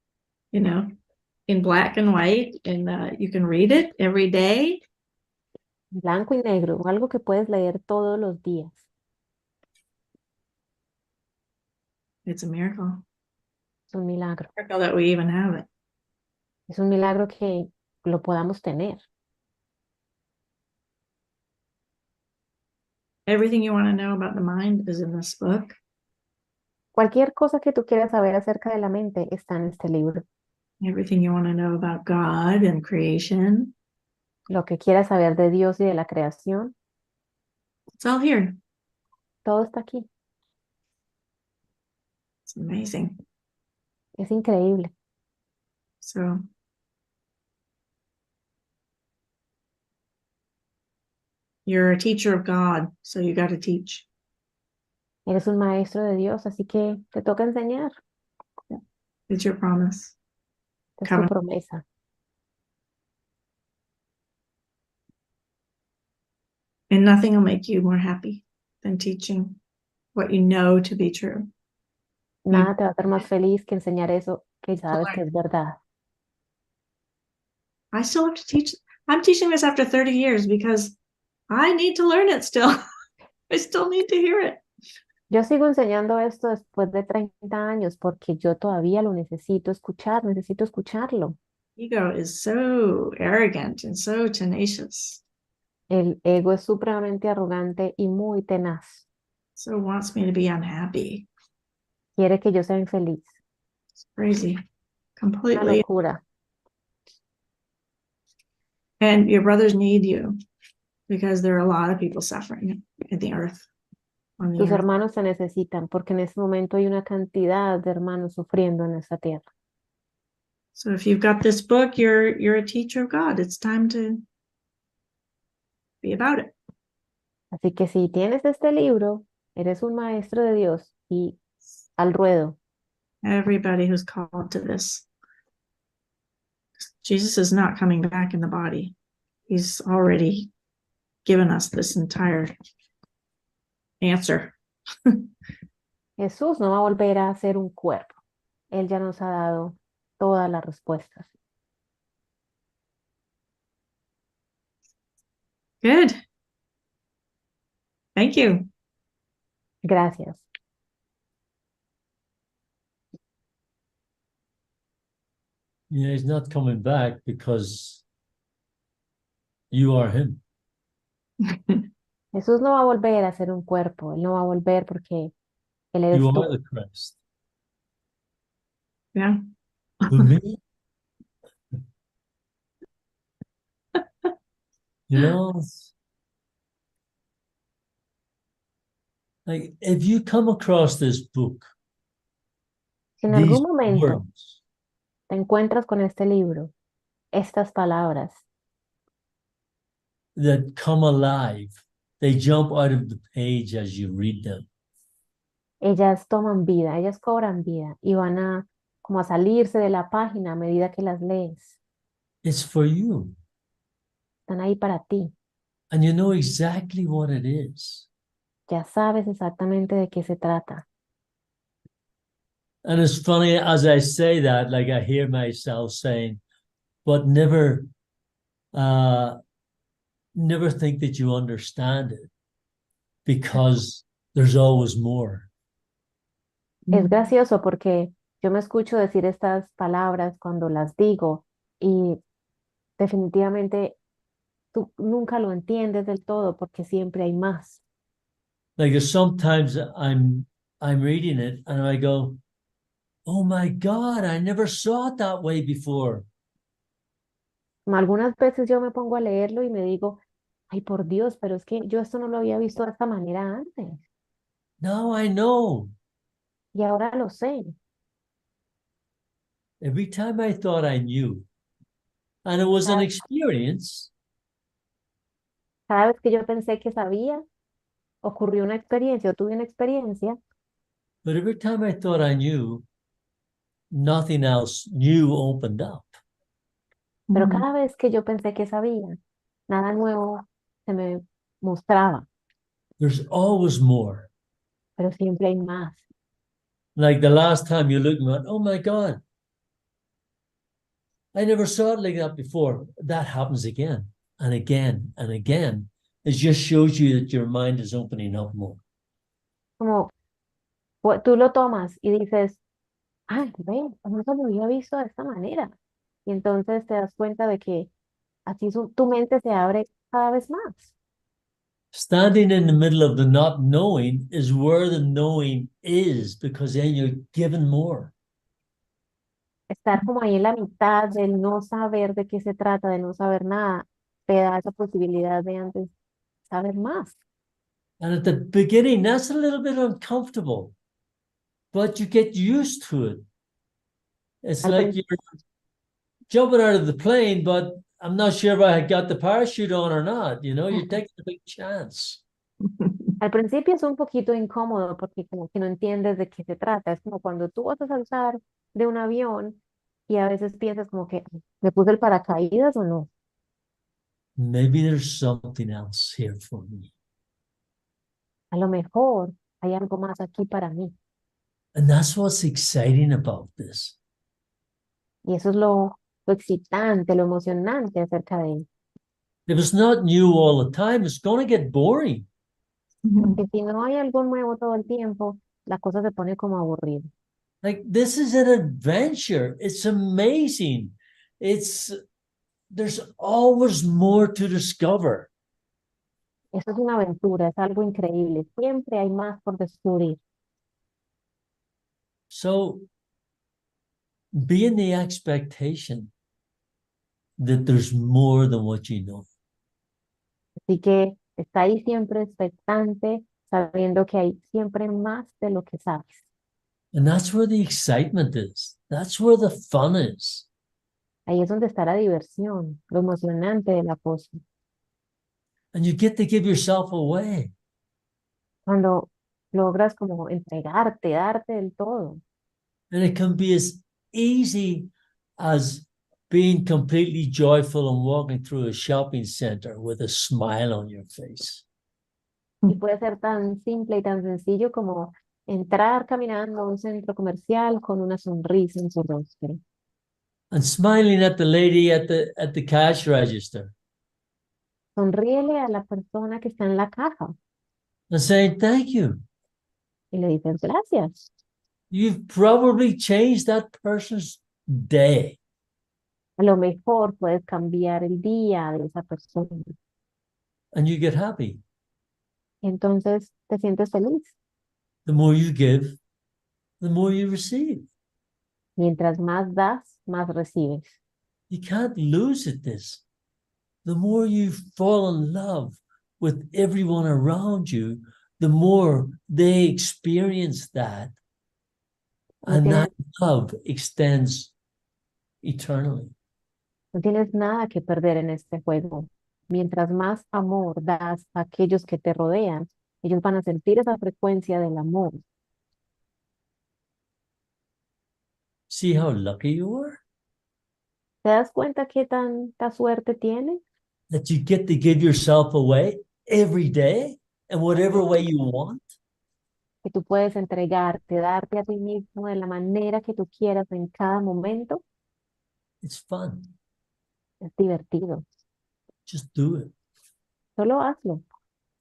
In black and white, and you can read it every day. blanco y negro, algo que puedes leer todos los días. It's a miracle. Es un milagro. Miracle that we even have it. Es un milagro que lo podamos tener. Everything you want to know about the mind is in this book. Cualquier cosa que tú quieras saber acerca de la mente está en este libro. Everything you want to know about God and creation. Lo que quieras saber de Dios y de la creación, It's all here. todo está aquí. It's amazing. Es increíble. So you're a teacher of God, so you got to teach. Eres un maestro de Dios, así que te toca enseñar. It's your promise. Es tu Come. promesa. And nothing will make you more happy than teaching what you know to be true. Nada te va a hacer más feliz que enseñar eso que sabes que es verdad. I still have to teach. I'm teaching this after 30 years because I need to learn it still. I still need to hear it. Yo sigo enseñando esto después de 30 años porque yo todavía lo necesito escuchar, necesito escucharlo. Ego is so arrogant and so tenacious. El ego es supremamente arrogante y muy tenaz. So wants me to be unhappy. Quiere que yo sea infeliz. It's crazy. Una Completely. locura. And your brothers need you because there are a lot of people suffering in the earth. On the Tus earth. hermanos te necesitan porque en este momento hay una cantidad de hermanos sufriendo en esta tierra. So if you've got this book, you're a teacher of God. It's time to be about it. Así que si tienes este libro, eres un maestro de Dios y al ruedo. Everybody who's called to this. Jesus is not coming back in the body. He's already given us this entire answer. Jesús no va a volver a ser un cuerpo. Él ya nos ha dado todas las respuestas. Good. Thank you. Gracias. Yeah, he's not coming back because you are him. Jesús no va a volver a ser un cuerpo. Él no va a volver porque Él eres You tú. are the Christ. Yeah. Who, me? You know, like if you come across this book, Si en these algún momento words, te encuentras con este libro, estas palabras that come alive, they jump out of the page as you read them. ellas toman vida, ellas cobran vida y van a como a salirse de la página a medida que las lees. It's for you. Están ahí para ti. And you know exactly what it is. Ya sabes exactamente de qué se trata. And it's funny, as I say that, like I hear myself saying, but never think that you understand it, because there's always more. Es gracioso porque yo me escucho decir estas palabras cuando las digo y definitivamente tú nunca lo entiendes del todo porque siempre hay más. Like sometimes I'm reading it and I go, oh my God, I never saw it that way before. Como algunas veces yo me pongo a leerlo y me digo, ay por Dios, pero es que yo esto no lo había visto de esta manera antes Now I know. y ahora lo sé. Every time I thought I knew, and it was an experience, Cada vez que yo pensé que sabía, ocurrió una experiencia o tuve una experiencia, but every time I thought I knew, nothing else new opened up. pero cada vez que yo pensé que sabía, nada nuevo se me mostraba, There's always more. pero siempre hay más. Like the last time you looked and went, oh my God, I never saw it like that before. That happens again and again and again. It just shows you that your mind is opening up more. Como tú lo tomas y dices, ay, ve, nunca lo había visto de esta manera. Y entonces te das cuenta de que así tu mente se abre cada vez más. Standing in the middle of the not knowing is where the knowing is, because then you're given more. Estar como ahí en la mitad del no saber de qué se trata, de no saber nada, te da esa posibilidad de antes saber más. And at the beginning, that's a little bit uncomfortable, but you get used to it. It's Al, like prin- you're jumping out of the plane, but I'm not sure if I got the parachute on or not. You know, you're taking a big chance. Al principio es un poquito incómodo porque como que no entiendes de qué se trata. Es como cuando tú vas a saltar de un avión y a veces piensas como que, ¿me puse el paracaídas o no? Maybe there's something else here for me. A lo mejor hay algo más aquí para mí. And that's what's exciting about this. Y eso es lo excitante, lo emocionante acerca de él. If it's not new all the time, it's going to get boring. Porque si no hay algo nuevo todo el tiempo, la cosa se pone como aburrida. Like, this is an adventure. It's amazing. There's always more to discover. Eso es una aventura, es algo increíble. Siempre hay más por descubrir. So be in the expectation that there's more than what you know. Así que está ahí siempre expectante, sabiendo que hay siempre más de lo que sabes. And that's where the excitement is. That's where the fun is. Ahí es donde está la diversión, lo emocionante de la cosa. And you get to give yourself away. Cuando logras como entregarte, darte del todo. And it can be as easy as being completely joyful and walking through a shopping center with a smile on your face. Y puede ser tan simple y tan sencillo como entrar caminando a un centro comercial con una sonrisa en su rostro. And smiling at the lady at the cash register Sonríele a la persona que está en la caja and saying, thank you. y le dices gracias. You've probably changed that person's day. A lo mejor puedes cambiar el día de esa persona. And you get happy. Entonces te sientes feliz. The more you give, the more you receive. Mientras más das, más recibes. You can't lose at this. The more you fall in love with everyone around you, the more they experience that. No And tienes, that love extends eternally. no tienes nada que perder en este juego. Mientras más amor das a aquellos que te rodean, ellos van a sentir esa frecuencia del amor. See how lucky you are? ¿Te das cuenta qué tanta suerte tienes? That you get to give yourself away every day in whatever way you want. Que tú puedes entregarte, darte a ti mismo de la manera que tú quieras en cada momento. It's fun. Es divertido. Just do it. Solo hazlo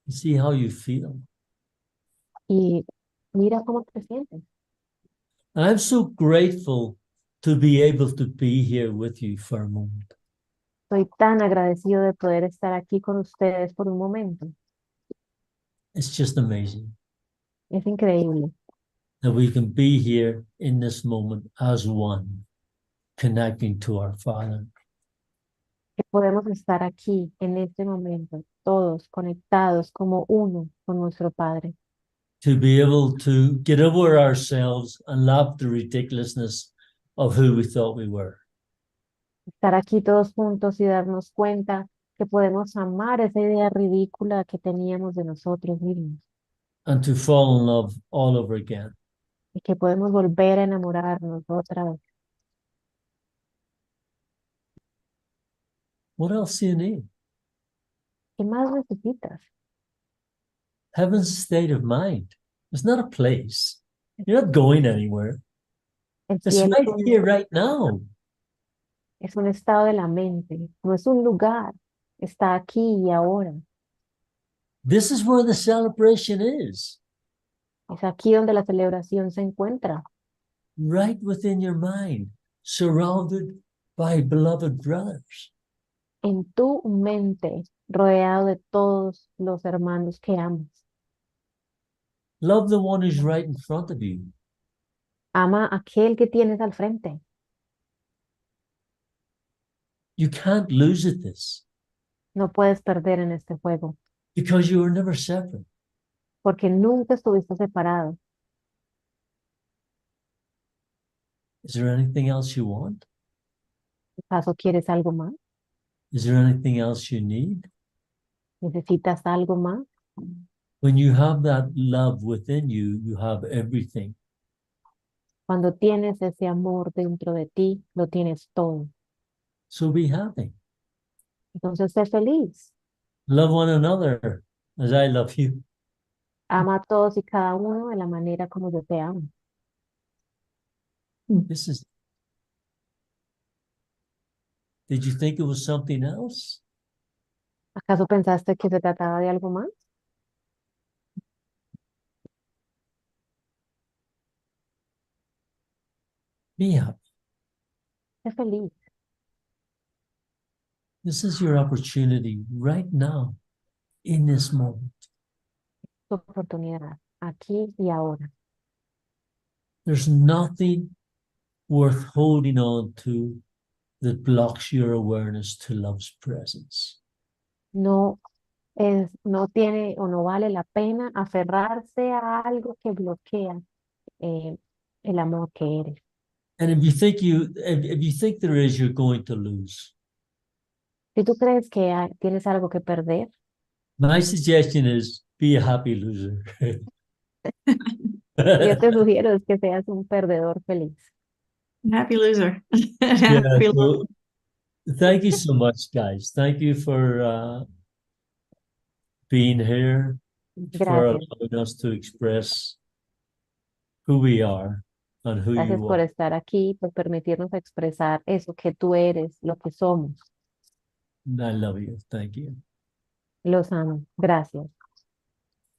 And see how you feel. y mira cómo te sientes. And I'm so grateful to be able to be here with you for a moment. Estoy tan agradecido de poder estar aquí con ustedes por un momento. It's just amazing Es increíble that we can be here in this moment as one, connecting to our Father. que podemos estar aquí en este momento, todos conectados como uno con nuestro Padre. To be able to get over ourselves and laugh the ridiculousness of who we thought we were. Estar aquí todos juntos y darnos cuenta que podemos amar esa idea ridícula que teníamos de nosotros mismos And to fall in love all over again. y que podemos volver a enamorarnos otra vez. What else do you need? ¿Qué más necesitas? Heaven's a state of mind. It's not a place. You're not going anywhere. El It's cielo right here, right now. es un estado de la mente, no es un lugar, está aquí y ahora. This is where the celebration is, Es aquí donde la celebración se encuentra, right within your mind, surrounded by beloved brothers. en tu mente, rodeado de todos los hermanos que amas. Love the one who's right in front of you. Ama a aquel que tienes al frente. You can't lose at this No puedes perder en este juego, because you were never separate. porque nunca estuviste separado. Is there anything else you want? ¿Acaso quieres algo más? Is there anything else you need? ¿Necesitas algo más? When you have that love within you, you have everything. Cuando tienes ese amor dentro de ti, lo tienes todo. So be happy. Entonces sé feliz. Love one another as I love you. Ama a todos y cada uno de la manera como yo te amo. This is. Did you think it was something else? ¿Acaso pensaste que se trataba de algo más? Be happy. Sé feliz. This is your opportunity right now, in this moment. Tu oportunidad, aquí y ahora. There's nothing worth holding on to that blocks your awareness to love's presence. No no tiene o no vale la pena aferrarse a algo que bloquea eh, el amor que eres. And if you think there is, you're going to lose. Si tú crees que tienes algo que perder, My suggestion is be a happy loser. yo te sugiero es que seas un perdedor feliz. Happy loser. Yeah, Happy so Thank you so much, guys. Thank you for being here, for Gracias. allowing us to express who we are and who Gracias you por are. estar aquí, por permitirnos expresar eso que tú eres, lo que somos. And I love you. Thank you, Los amo. Gracias.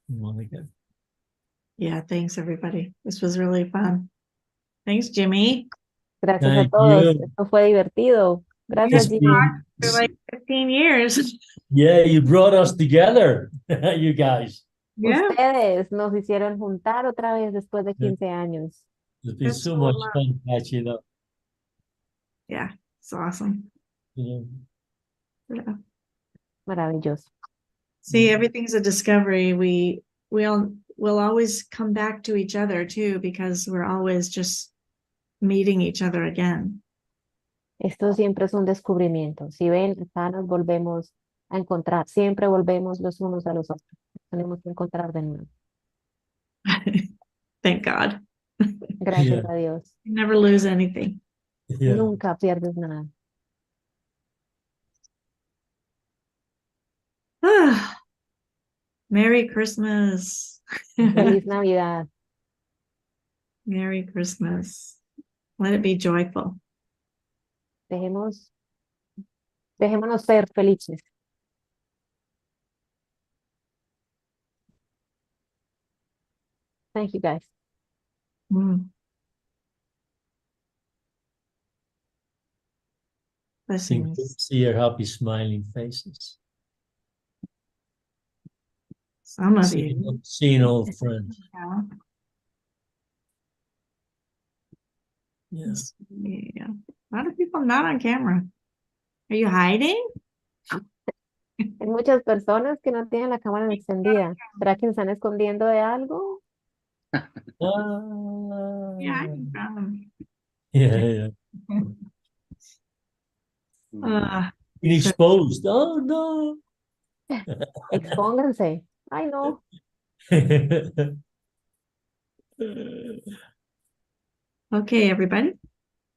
Monica. Yeah, thanks everybody. This was really fun. Thanks, Jimmy. Gracias a Thank todos. you. Esto fue divertido. Gracias, It's Jimmy. been, For like 15 years. yeah, you brought us together, you guys. Yeah. Ustedes nos hicieron juntar otra vez después de Yeah. 15 años. It's been That's so so much much. fun catching up. Yeah, it's awesome. You Yeah. Maravilloso. See, Yeah. everything's a discovery. We'll always come back to each other too, because we're always just meeting each other again. Esto siempre es un descubrimiento. Si ven, acá nos volvemos a encontrar. Siempre volvemos los unos a los otros. Tenemos que encontrar de nuevo. Thank God. Gracias Yeah. a Dios. You never lose anything. Yeah. Nunca pierdes nada. Merry Christmas. Feliz Navidad. Merry Christmas. Let it be joyful. Dejémonos ser felices. Thank you, guys. Mm. Blessings. See your happy, smiling faces. Some of you. Seeing old friends. Yeah. Yeah. Yeah. A lot of people not on camera. Are you hiding? Hay muchas personas que no tienen la cámara encendida. ¿Será que se están escondiendo de algo? Yeah, hiding from them. Yeah. Been exposed. Oh no. Expónganse. Ay, no. Okay, everybody.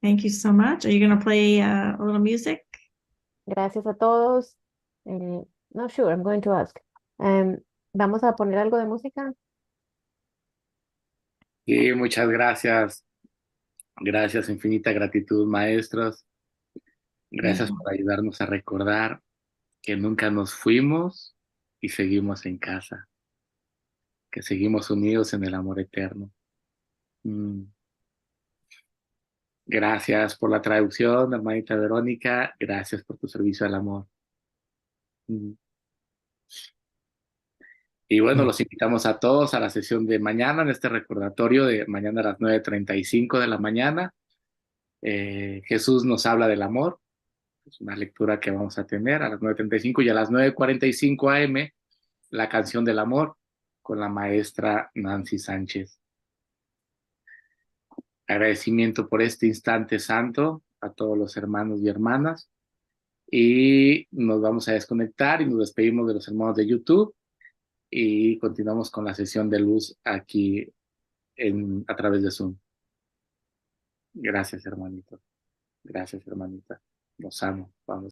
Thank you so much. Are you going to play a little music? Gracias a todos. No, sure, I'm going to ask. ¿Vamos a poner algo de música? Y muchas gracias. Gracias, infinita gratitud, maestros. Gracias por ayudarnos a recordar que nunca nos fuimos y seguimos en casa, que seguimos unidos en el amor eterno. Gracias por la traducción, hermanita Verónica. Gracias por tu servicio al amor. Y bueno, los invitamos a todos a la sesión de mañana, en este recordatorio de mañana a las 9:35 de la mañana. Jesús nos habla del amor. Es una lectura que vamos a tener a las 9:35 y a las 9:45 AM, la canción del amor con la maestra Nancy Sánchez. Agradecimiento por este instante santo a todos los hermanos y hermanas. Y nos vamos a desconectar y nos despedimos de los hermanos de YouTube y continuamos con la sesión de luz aquí a través de Zoom. Gracias, hermanito. Gracias, hermanita. Los amo. Vamos.